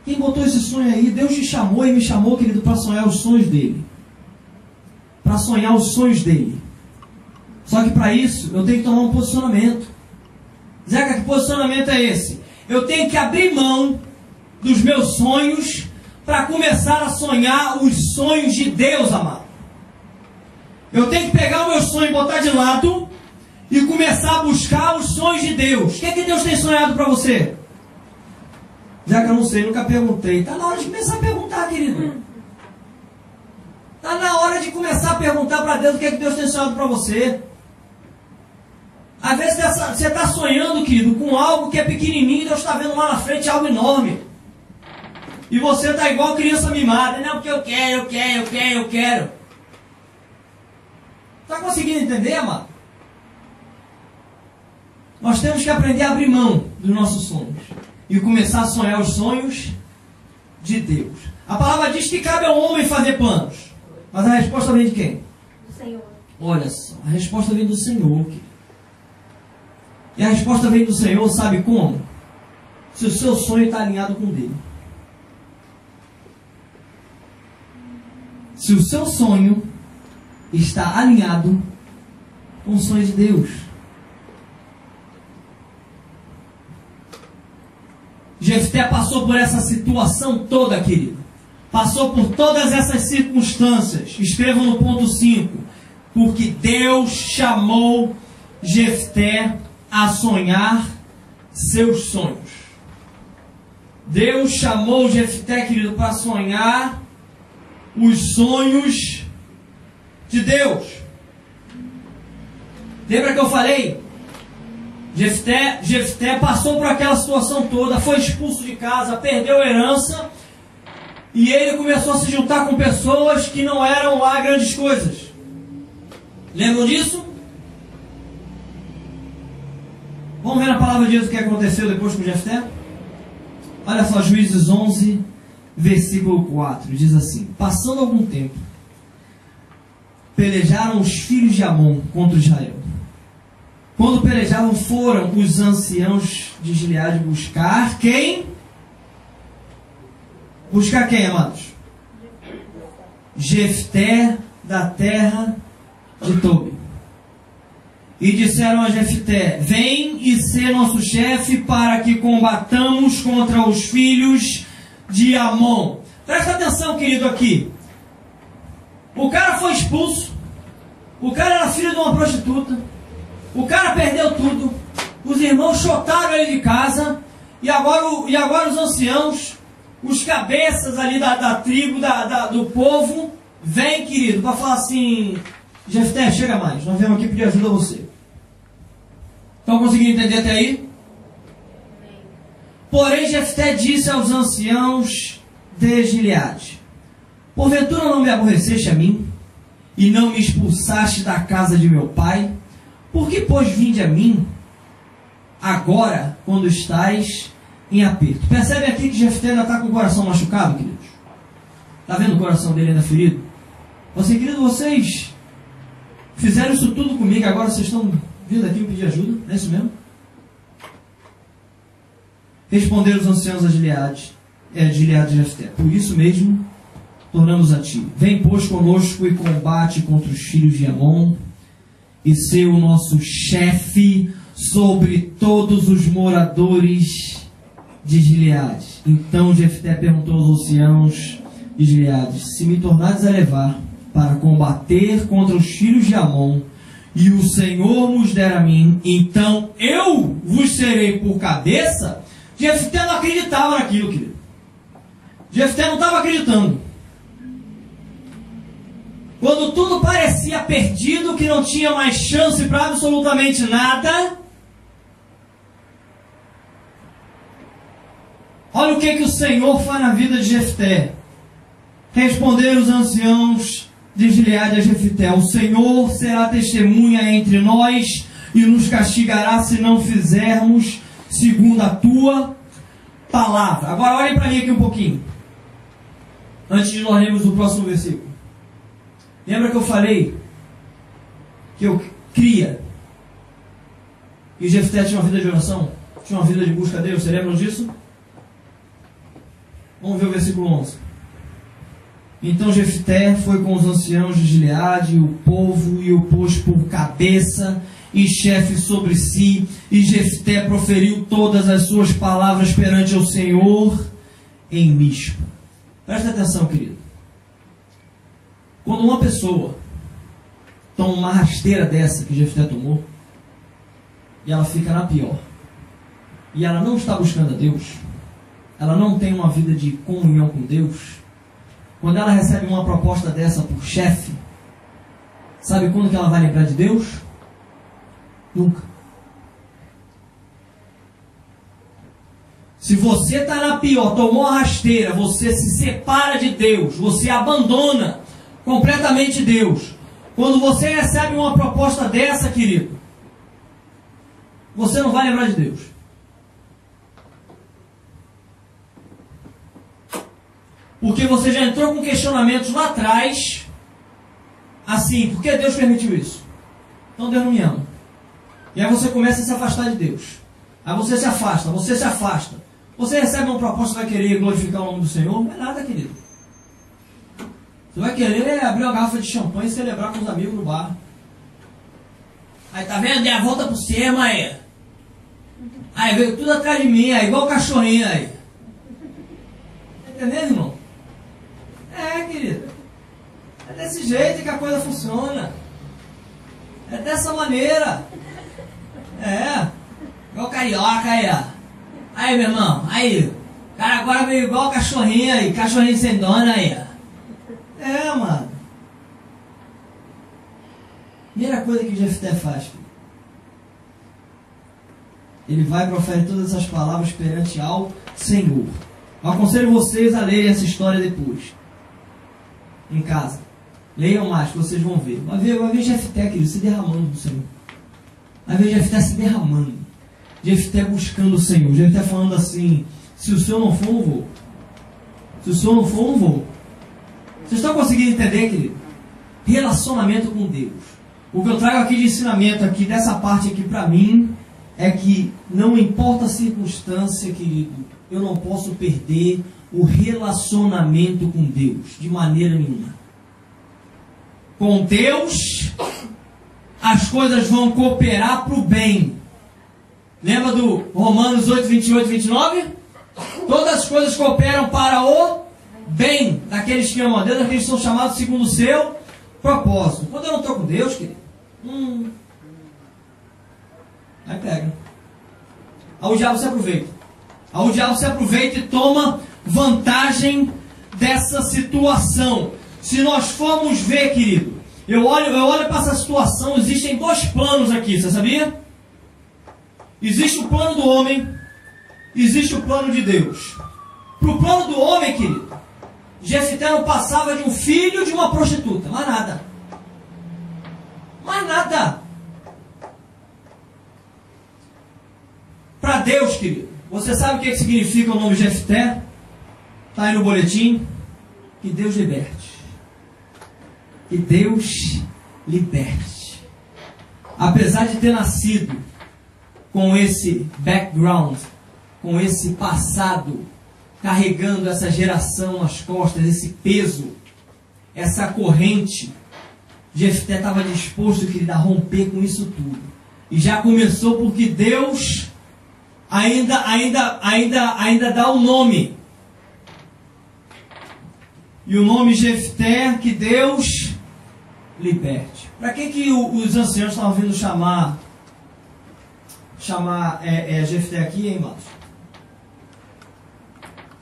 Quem botou esse sonho aí? Deus te chamou e me chamou, querido, para sonhar os sonhos dele. Para sonhar os sonhos dele. Só que para isso, eu tenho que tomar um posicionamento. Zeca, que posicionamento é esse? Eu tenho que abrir mão dos meus sonhos para começar a sonhar os sonhos de Deus, amado. Eu tenho que pegar o meu sonho e botar de lado e começar a buscar os sonhos de Deus. O que é que Deus tem sonhado para você? Já que eu não sei, nunca perguntei. Está na hora de começar a perguntar, querido. Está na hora de começar a perguntar para Deus o que é que Deus tem sonhado para você. Às vezes você está sonhando, querido, com algo que é pequenininho e Deus está vendo lá na frente algo enorme. E você está igual criança mimada. Não, porque eu quero. Está conseguindo entender, amado? Nós temos que aprender a abrir mão dos nossos sonhos e começar a sonhar os sonhos de Deus. A palavra diz que cabe ao homem fazer planos. Mas a resposta vem de quem? Do Senhor. Olha só, a resposta vem do Senhor. E a resposta vem do Senhor, sabe como? Se o seu sonho está alinhado com o dele. Se o seu sonho está alinhado com o sonho de Deus. Jefté passou por essa situação toda, querido. Passou por todas essas circunstâncias. Escrevam no ponto 5. Porque Deus chamou Jefté a sonhar seus sonhos. Deus chamou Jefté, querido, para sonhar os sonhos de Deus. Lembra que eu falei? Jefté passou por aquela situação toda, foi expulso de casa, perdeu a herança, e ele começou a se juntar com pessoas que não eram lá grandes coisas. Lembram disso? Vamos ver na palavra de Deus o que aconteceu depois com Jefté? Olha só, Juízes 11, versículo 4, diz assim: passando algum tempo, pelejaram os filhos de Amon contra Israel. Quando pelejavam, foram os anciãos de Gileade buscar quem? Buscar quem, amados? Jefté da terra de Tobi. e disseram a Jefté: vem e sê nosso chefe para que combatamos contra os filhos de Amon. Presta atenção, querido, aqui. O cara foi expulso. O cara era filho de uma prostituta. O cara perdeu tudo. Os irmãos chotaram ele de casa. E agora os anciãos, os cabeças ali da tribo, do povo, vem, querido, para falar assim: Jefté, chega mais, nós viemos aqui pedir ajuda a você. Estão conseguindo entender até aí? Porém, Jefté disse aos anciãos de Gileade: porventura não me aborreceste a mim, e não me expulsaste da casa de meu pai? Por que, pois, vinde a mim agora, quando estás em aperto? Percebe aqui que Jefté ainda está com o coração machucado, queridos? Está vendo o coração dele ainda ferido? Você, querido, vocês fizeram isso tudo comigo, agora vocês estão vindo aqui me pedir ajuda? Não é isso mesmo? Responderam os anciãos a Gileade e Jefté: por isso mesmo tornamos a ti. Vem, pois, conosco e combate contra os filhos de Amon, e ser o nosso chefe sobre todos os moradores de Gileade. Então Jefté perguntou aos anciãos de Gileade: se me tornares a levar para combater contra os filhos de Amon, e o Senhor nos der a mim, então eu vos serei por cabeça? Jefté não acreditava naquilo, querido. Jefté não estava acreditando. Quando tudo parecia perdido, que não tinha mais chance para absolutamente nada, olha o que o Senhor faz na vida de Jefté. Responderam os anciãos de Gileade a Jefté: o Senhor será testemunha entre nós e nos castigará se não fizermos segundo a tua palavra. Agora olhem para mim aqui um pouquinho, antes de nós lermos o próximo versículo. Lembra que eu falei que eu cria que Jefté tinha uma vida de oração? Tinha uma vida de busca a Deus? Você lembra disso? Vamos ver o versículo 11. Então Jefté foi com os anciãos de Gileade, o povo, e o pôs por cabeça e chefe sobre si. E Jefté proferiu todas as suas palavras perante o Senhor em Mispa. Presta atenção, querido. Quando uma pessoa toma uma rasteira dessa que Jefté tomou, e ela fica na pior, e ela não está buscando a Deus, ela não tem uma vida de comunhão com Deus, quando ela recebe uma proposta dessa por chefe, sabe quando que ela vai lembrar de Deus? Nunca. Se você está na pior, tomou a rasteira, você se separa de Deus, você abandona completamente Deus. Quando você recebe uma proposta dessa, querido, você não vai lembrar de Deus. Porque você já entrou com questionamentos lá atrás, assim: por que Deus permitiu isso? Então Deus não me ama. E aí você começa a se afastar de Deus. Aí você se afasta, você se afasta. Você recebe uma proposta e vai querer glorificar o nome do Senhor? Não é nada, querido. Você vai querer abrir uma garrafa de champanhe e celebrar com os amigos no bar. Aí, tá vendo? Dei a volta por cima aí. Aí veio tudo atrás de mim, aí, igual o cachorrinho aí. Tá entendendo, irmão? É, querido. É desse jeito que a coisa funciona. É dessa maneira. É. Igual carioca aí, ó. Aí, meu irmão, aí. O cara agora veio igual o cachorrinho aí, cachorrinho sem dona aí, ó. É, mano. Primeira coisa que Jefté faz, filho. Ele vai e profere todas essas palavras perante ao Senhor. Eu aconselho vocês a lerem essa história depois. Em casa. Leiam mais, que vocês vão ver. Vai ver Jefté, querido, se derramando do Senhor. Vai ver Jefté se derramando. Jefté buscando o Senhor. Jefté falando assim: se o Senhor não for, não vou. Se o Senhor não for, não vou. Vocês estão conseguindo entender, querido? Relacionamento com Deus. O que eu trago aqui de ensinamento, aqui dessa parte aqui para mim, é que não importa a circunstância, querido, eu não posso perder o relacionamento com Deus, de maneira nenhuma. Com Deus, as coisas vão cooperar para o bem. Lembra do Romanos 8, 28 e 29? Todas as coisas cooperam para o bem daqueles que amam a Deus, daqueles que são chamados segundo o seu propósito. Quando eu não estou com Deus, querido, aí pega. Aí o diabo se aproveita. Aí o diabo se aproveita e toma vantagem dessa situação. Se nós formos ver, querido, eu olho para essa situação, existem dois planos aqui, você sabia? Existe o plano do homem, existe o plano de Deus. Para o plano do homem, querido, Jefté não passava de um filho de uma prostituta, mais nada. Mais nada. Para Deus, querido, você sabe o que significa o nome Jefté? Está aí no boletim. Que Deus liberte. Que Deus liberte. Apesar de ter nascido com esse background, com esse passado, carregando essa geração nas costas, esse peso, essa corrente, Jefté estava disposto, querido, a romper com isso tudo. E já começou porque Deus ainda dá o nome. E o nome Jefté, que Deus liberte. Para que os anciãos estavam vindo chamar Jefté aqui, hein, irmãos?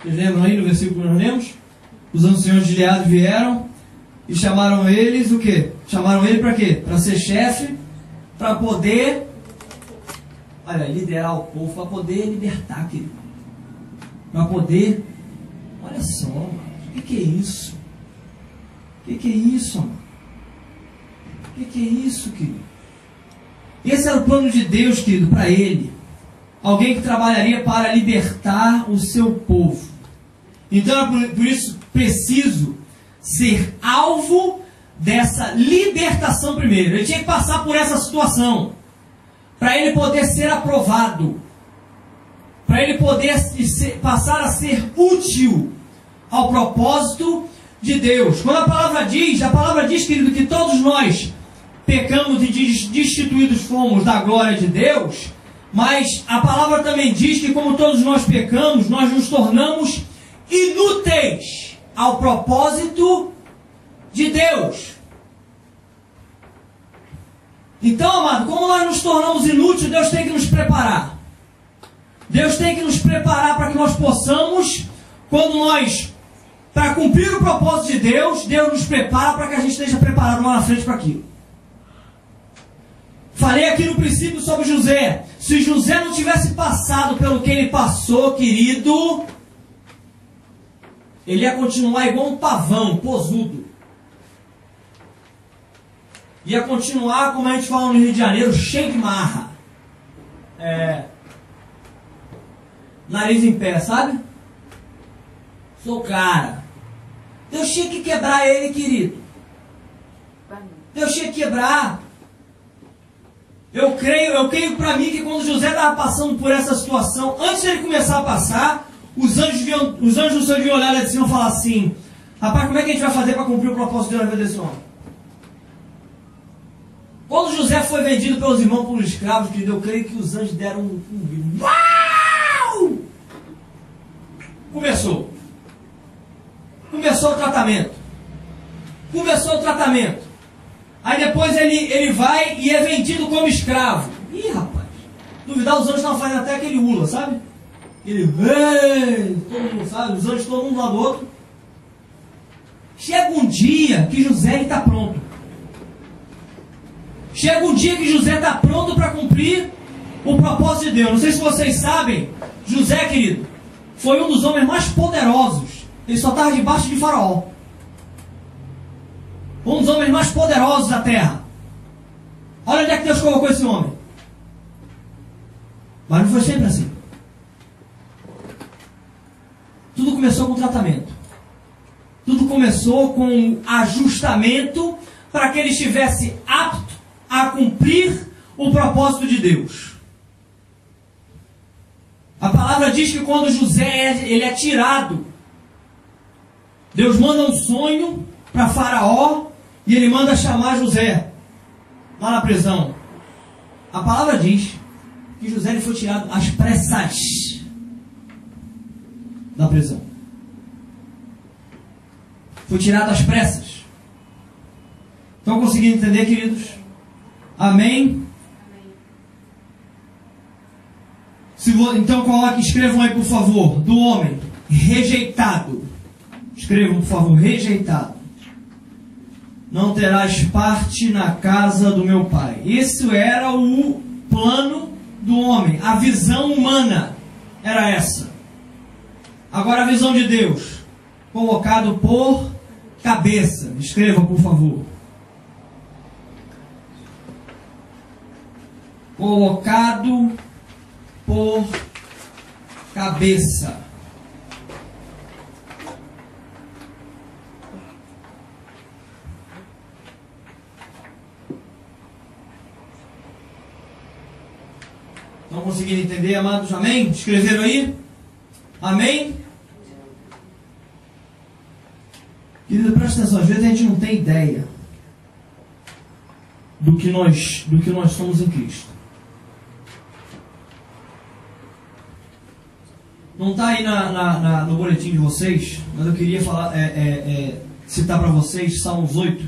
Vocês lembram aí no versículo que nós lemos? Os anciãos de Gileade vieram e chamaram eles o quê? Chamaram ele para quê? Para ser chefe, para poder, olha, liderar o povo, para poder libertar, querido. Para poder, olha só, mano, o que é isso? O que é isso, mano? O que é isso, querido? Esse era o plano de Deus, querido, para ele. Alguém que trabalharia para libertar o seu povo. Então é por isso preciso ser alvo dessa libertação primeiro. Ele tinha que passar por essa situação para ele poder ser aprovado, para ele poder passar a ser útil ao propósito de Deus. Quando a palavra diz, querido, que todos nós pecamos e destituídos fomos da glória de Deus, mas a palavra também diz que como todos nós pecamos, nós nos tornamos inúteis ao propósito de Deus. Então, amado, como nós nos tornamos inúteis, Deus tem que nos preparar. Deus tem que nos preparar para que nós possamos, para cumprir o propósito de Deus, Deus nos prepara para que a gente esteja preparado lá na frente para aquilo. Falei aqui no princípio sobre José. Se José não tivesse passado pelo que ele passou, querido, ele ia continuar igual um pavão, posudo. Ia continuar, como a gente fala no Rio de Janeiro, cheio de marra. Nariz em pé, sabe? Sou cara. Deus tinha que quebrar ele, querido. Deus tinha que quebrar. Eu creio para mim que quando José estava passando por essa situação, antes de ele começar a passar, os anjos do Senhor deviam olhar lá de cima e falar assim: rapaz, como é que a gente vai fazer para cumprir o propósito de Deus na vida desse homem? Quando José foi vendido pelos irmãos por um escravo, eu creio que os anjos deram um grito. Uau! Começou o tratamento. Aí depois ele vai e é vendido como escravo. Ih, rapaz, duvidar, os anjos estavam fazendo até aquele ula, sabe? Ele vem, todo mundo sabe, os anjos todo mundo lá do outro. Chega um dia que José está pronto. Chega um dia que José está pronto para cumprir o propósito de Deus. Não sei se vocês sabem, José, querido, foi um dos homens mais poderosos. Ele só estava debaixo de Faraó. Um dos homens mais poderosos da terra. Olha onde é que Deus colocou esse homem. Mas não foi sempre assim. Tudo começou com tratamento. Tudo começou com ajustamento para que ele estivesse apto a cumprir o propósito de Deus. A palavra diz que quando José ele é tirado, Deus manda um sonho para Faraó e ele manda chamar José. lá na prisão, a palavra diz que José ele foi tirado às pressas da prisão. Foi tirado às pressas. Estão conseguindo entender, queridos? Amém? Então escrevam aí, por favor, do homem rejeitado. Escrevam, por favor, rejeitado. Não terás parte na casa do meu pai. Esse era o plano do homem. A visão humana era essa. Agora a visão de Deus. Colocado por cabeça. Escreva, por favor. Colocado por cabeça. Estão conseguindo entender, amados? Amém? Escreveram aí? Amém? Querido, presta atenção. Às vezes a gente não tem ideia do que nós somos em Cristo. Não está aí no boletim de vocês, mas eu queria citar para vocês Salmos 8.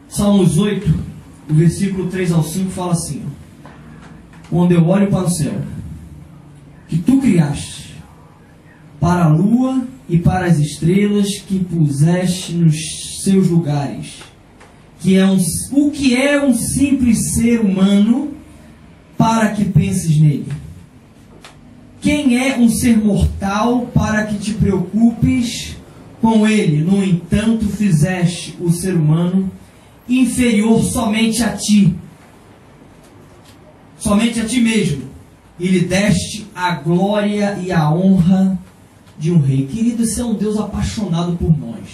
Salmos 8, o versículo 3 ao 5 fala assim: quando eu olho para o céu, que tu criaste, para a lua e para as estrelas que puseste nos seus lugares, o que é um simples ser humano para que penses nele? Quem é um ser mortal para que te preocupes com ele? No entanto, fizeste o ser humano inferior somente a ti mesmo, e lhe deste a glória e a honra de um rei. Querido, esse é um Deus apaixonado por nós.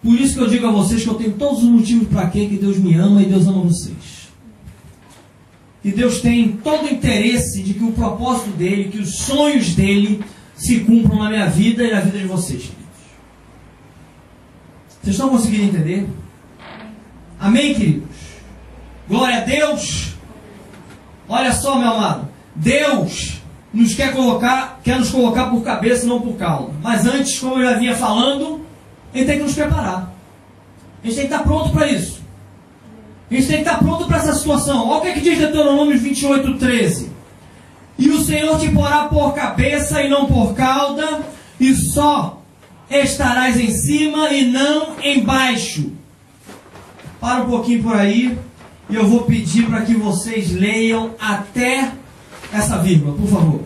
Por isso que eu digo a vocês que eu tenho todos os motivos para que Deus me ama e Deus ama vocês. Que Deus tem todo o interesse de que o propósito dele, que os sonhos dele se cumpram na minha vida e na vida de vocês, queridos. Vocês estão conseguindo entender? Amém, queridos? Glória a Deus. Olha só, meu amado, Deus quer nos colocar por cabeça e não por cauda. Mas antes, como eu já vinha falando, Ele tem que nos preparar. A gente tem que estar pronto para isso. A gente tem que estar pronto para essa situação. Olha o que diz Deuteronômio 28:13. E o Senhor te porá por cabeça e não por cauda, e só estarás em cima e não embaixo. Para um pouquinho por aí, e eu vou pedir para que vocês leiam até essa vírgula, por favor.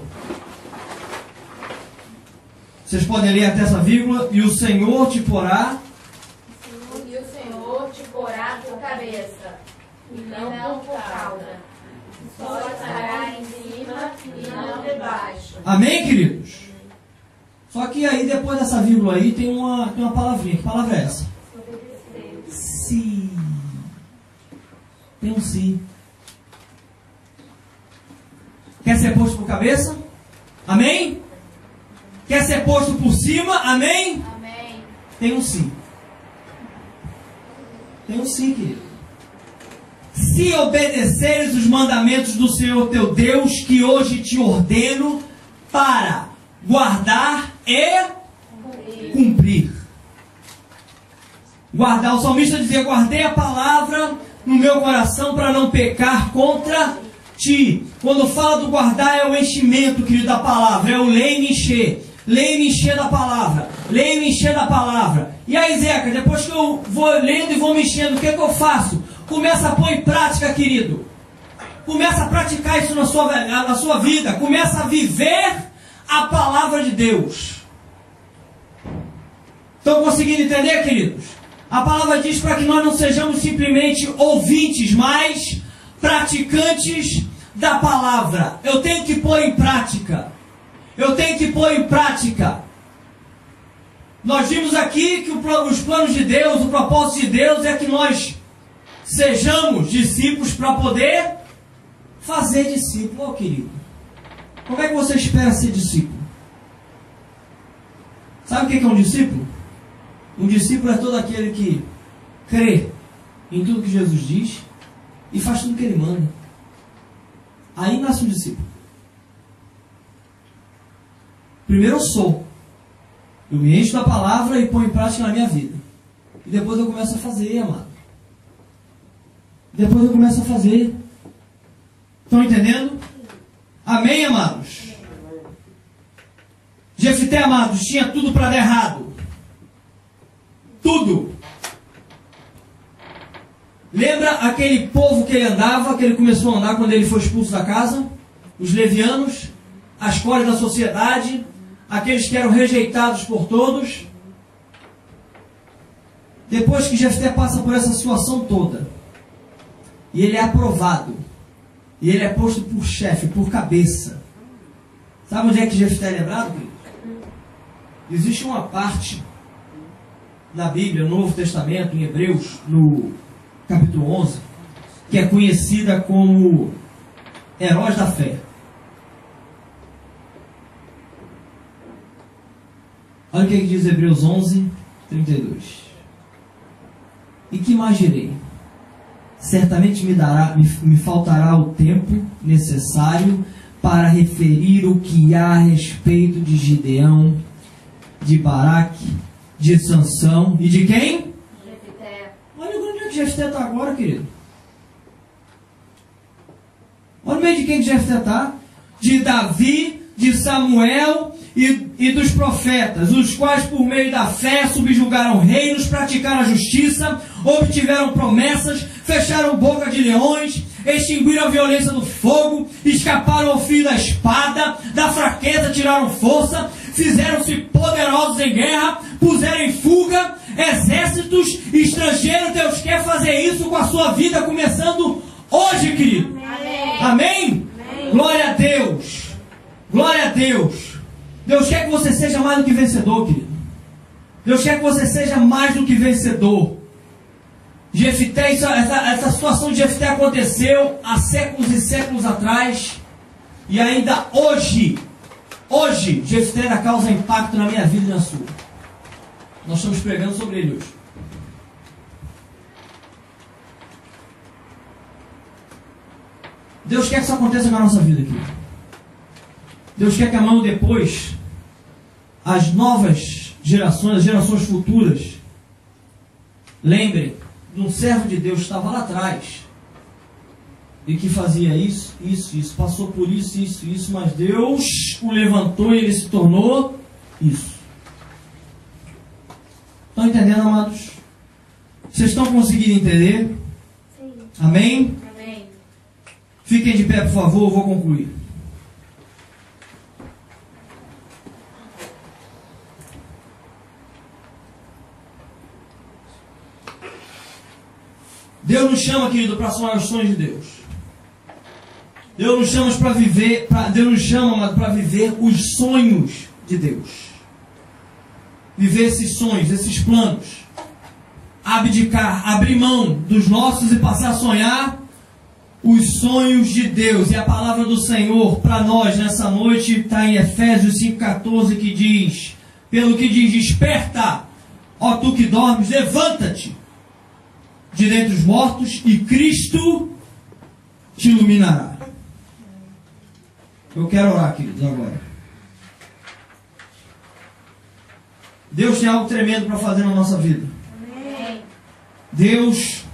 Vocês podem ler até essa vírgula. E o Senhor te porá. E o Senhor te porá por cabeça, e não por cauda. Só estará em cima e não debaixo. Amém, queridos? Só que aí, depois dessa vírgula aí, tem uma palavrinha. Que palavra é essa? Se. Tem um se. Quer ser posto por cabeça? Amém? Quer ser posto por cima? Amém? Amém. Tem um se. Tem um se, querido. Se obedeceres os mandamentos do Senhor teu Deus, que hoje te ordeno para guardar e cumprir. Guardar. O salmista dizia: guardei a palavra no meu coração para não pecar contra ti. Quando fala do guardar, é o enchimento, querido, da palavra. É o ler e encher. Ler e encher da palavra. Ler e encher da palavra. E aí, Zeca, depois que eu vou lendo e vou me enchendo, o que é que eu faço? Começa a pôr em prática, querido. Começa a praticar isso na sua vida. Começa a viver a palavra de Deus. Estão conseguindo entender, queridos? A palavra diz para que nós não sejamos simplesmente ouvintes, mas praticantes da palavra. Eu tenho que pôr em prática. Eu tenho que pôr em prática. Nós vimos aqui que os planos de Deus, o propósito de Deus é que nós sejamos discípulos para poder fazer discípulo. Ó, querido, como é que você espera ser discípulo? Sabe o que é um discípulo? Um discípulo é todo aquele que crê em tudo que Jesus diz e faz tudo que Ele manda. Aí nasce um discípulo. Primeiro eu sou. Eu me encho da palavra e ponho em prática na minha vida. E depois eu começo a fazer, amado. Depois eu começo a fazer. Estão entendendo? Amém, amados? Jefté, amados, tinha tudo para dar errado. Tudo. Lembra aquele povo que ele andava, que ele começou a andar quando ele foi expulso da casa? Os levianos, a escória da sociedade, aqueles que eram rejeitados por todos. Depois que Jefté passa por essa situação toda, e ele é aprovado, e ele é posto por chefe, por cabeça. Sabe onde é que Jefté é lembrado, querido? Existe uma parte na Bíblia, no Novo Testamento, em Hebreus, no capítulo 11, que é conhecida como heróis da fé. Olha o que diz Hebreus 11, 32. E que mais direi? Certamente me faltará o tempo necessário para referir o que há a respeito de Gideão, de Baraque, de Sansão e de quem? Jefté. Olha onde é que Jefté está agora, querido. Olha o meio de quem Jefté está. De Davi, de Samuel e dos profetas, os quais por meio da fé subjugaram reinos, praticaram a justiça, obtiveram promessas, fecharam boca de leões, extinguiram a violência do fogo, escaparam ao fio da espada, da fraqueza tiraram força, fizeram-se poderosos em guerra, puseram em fuga exércitos estrangeiros. Deus quer fazer isso com a sua vida, começando hoje, querido. Amém. Amém? Amém. Glória a Deus. Glória a Deus. Deus quer que você seja mais do que vencedor, querido. Deus quer que você seja mais do que vencedor. Jefté, essa situação de Jefté aconteceu há séculos e séculos atrás. E ainda hoje, Jefté ainda causa impacto na minha vida e na sua. Nós estamos pregando sobre ele hoje. Deus quer que isso aconteça na nossa vida, querido. Deus quer que amanhã depois, as novas gerações, as gerações futuras, lembrem de um servo de Deus que estava lá atrás e que fazia isso, passou por isso, mas Deus o levantou e ele se tornou isso. Estão entendendo, amados? Vocês estão conseguindo entender? Sim. Amém? Amém. Fiquem de pé, por favor, eu vou concluir. Deus nos chama, querido, para sonhar os sonhos de Deus. Deus nos chama para viver, para viver os sonhos de Deus. Viver esses sonhos, esses planos. Abdicar, abrir mão dos nossos e passar a sonhar os sonhos de Deus. E a palavra do Senhor para nós nessa noite está em Efésios 5,14, que diz, pelo que diz, desperta, ó tu que dormes, levanta-te de dentre os mortos e Cristo te iluminará. Eu quero orar, queridos, agora. Deus tem algo tremendo para fazer na nossa vida. Amém. Deus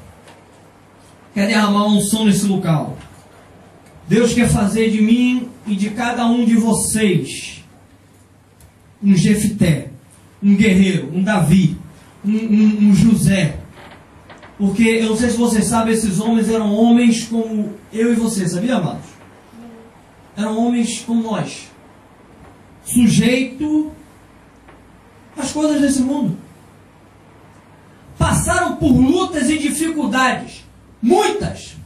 quer derramar uma unção nesse local. Deus quer fazer de mim e de cada um de vocês um Jefté, um guerreiro, um Davi, um José. Porque, eu não sei se vocês sabem, esses homens eram homens como eu e você, sabia, amados? Eram homens como nós. Sujeito às coisas desse mundo. Passaram por lutas e dificuldades. Muitas.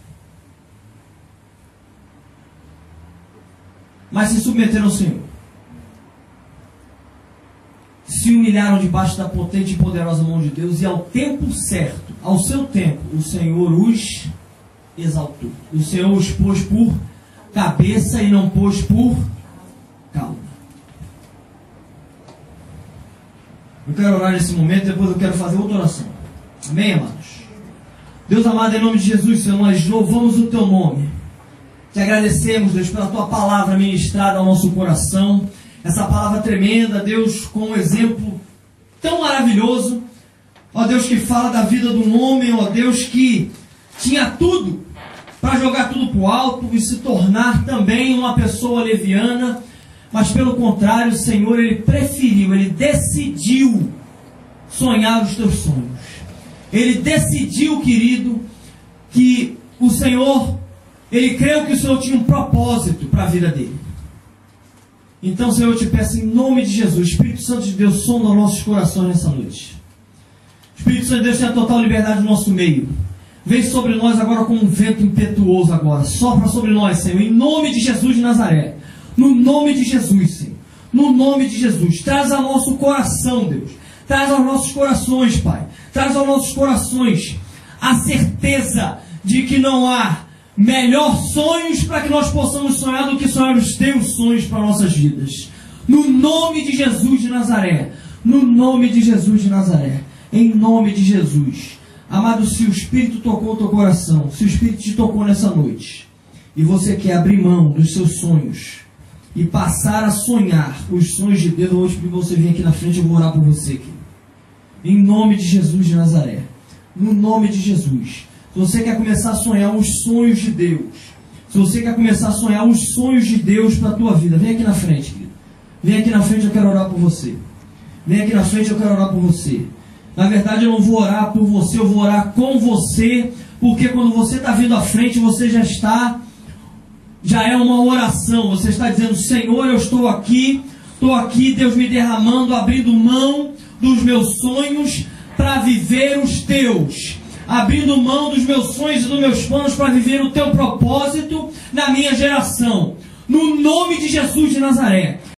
Mas se submeteram ao Senhor. Se humilharam debaixo da potente e poderosa mão de Deus, e ao tempo certo, ao seu tempo, o Senhor os exaltou. O Senhor os pôs por cabeça e não pôs por cauda. Eu quero orar nesse momento, depois eu quero fazer outra oração. Amém, amados? Deus amado, em nome de Jesus, Senhor, nós louvamos o Teu nome. Te agradecemos, Deus, pela Tua palavra ministrada ao nosso coração. Essa palavra tremenda, Deus, com um exemplo tão maravilhoso. Ó Deus, que fala da vida de um homem, ó Deus, que tinha tudo para jogar tudo para o alto e se tornar também uma pessoa leviana. Mas pelo contrário, o Senhor, Ele preferiu, Ele decidiu sonhar os teus sonhos. Ele decidiu, querido, que o Senhor, Ele creu que o Senhor tinha um propósito para a vida dele. Então, Senhor, eu te peço em nome de Jesus, Espírito Santo de Deus, sonda nossos corações nessa noite. Espírito Santo de Deus, tenha total liberdade no nosso meio. Vem sobre nós agora como um vento impetuoso agora. Sopra sobre nós, Senhor, em nome de Jesus de Nazaré. No nome de Jesus, Senhor. No nome de Jesus. Traz ao nosso coração, Deus. Traz aos nossos corações, Pai. Traz aos nossos corações a certeza de que não há melhor sonhos para que nós possamos sonhar do que sonhar os teus sonhos para nossas vidas. No nome de Jesus de Nazaré. No nome de Jesus de Nazaré. Em nome de Jesus. Amado, se o Espírito tocou o teu coração, se o Espírito te tocou nessa noite, e você quer abrir mão dos seus sonhos e passar a sonhar os sonhos de Deus, eu vou pedir você vir aqui na frente e eu vou orar por você aqui. Em nome de Jesus de Nazaré. No nome de Jesus. Se você quer começar a sonhar os sonhos de Deus, se você quer começar a sonhar os sonhos de Deus para a tua vida, vem aqui na frente, querido. Vem aqui na frente, eu quero orar por você. Vem aqui na frente, eu quero orar por você. Na verdade, eu não vou orar por você, eu vou orar com você, porque quando você está vindo à frente, você já é uma oração. Você está dizendo: Senhor, eu estou aqui, Deus me derramando, abrindo mão dos meus sonhos para viver os teus. Abrindo mão dos meus sonhos e dos meus planos para viver o teu propósito na minha geração. No nome de Jesus de Nazaré.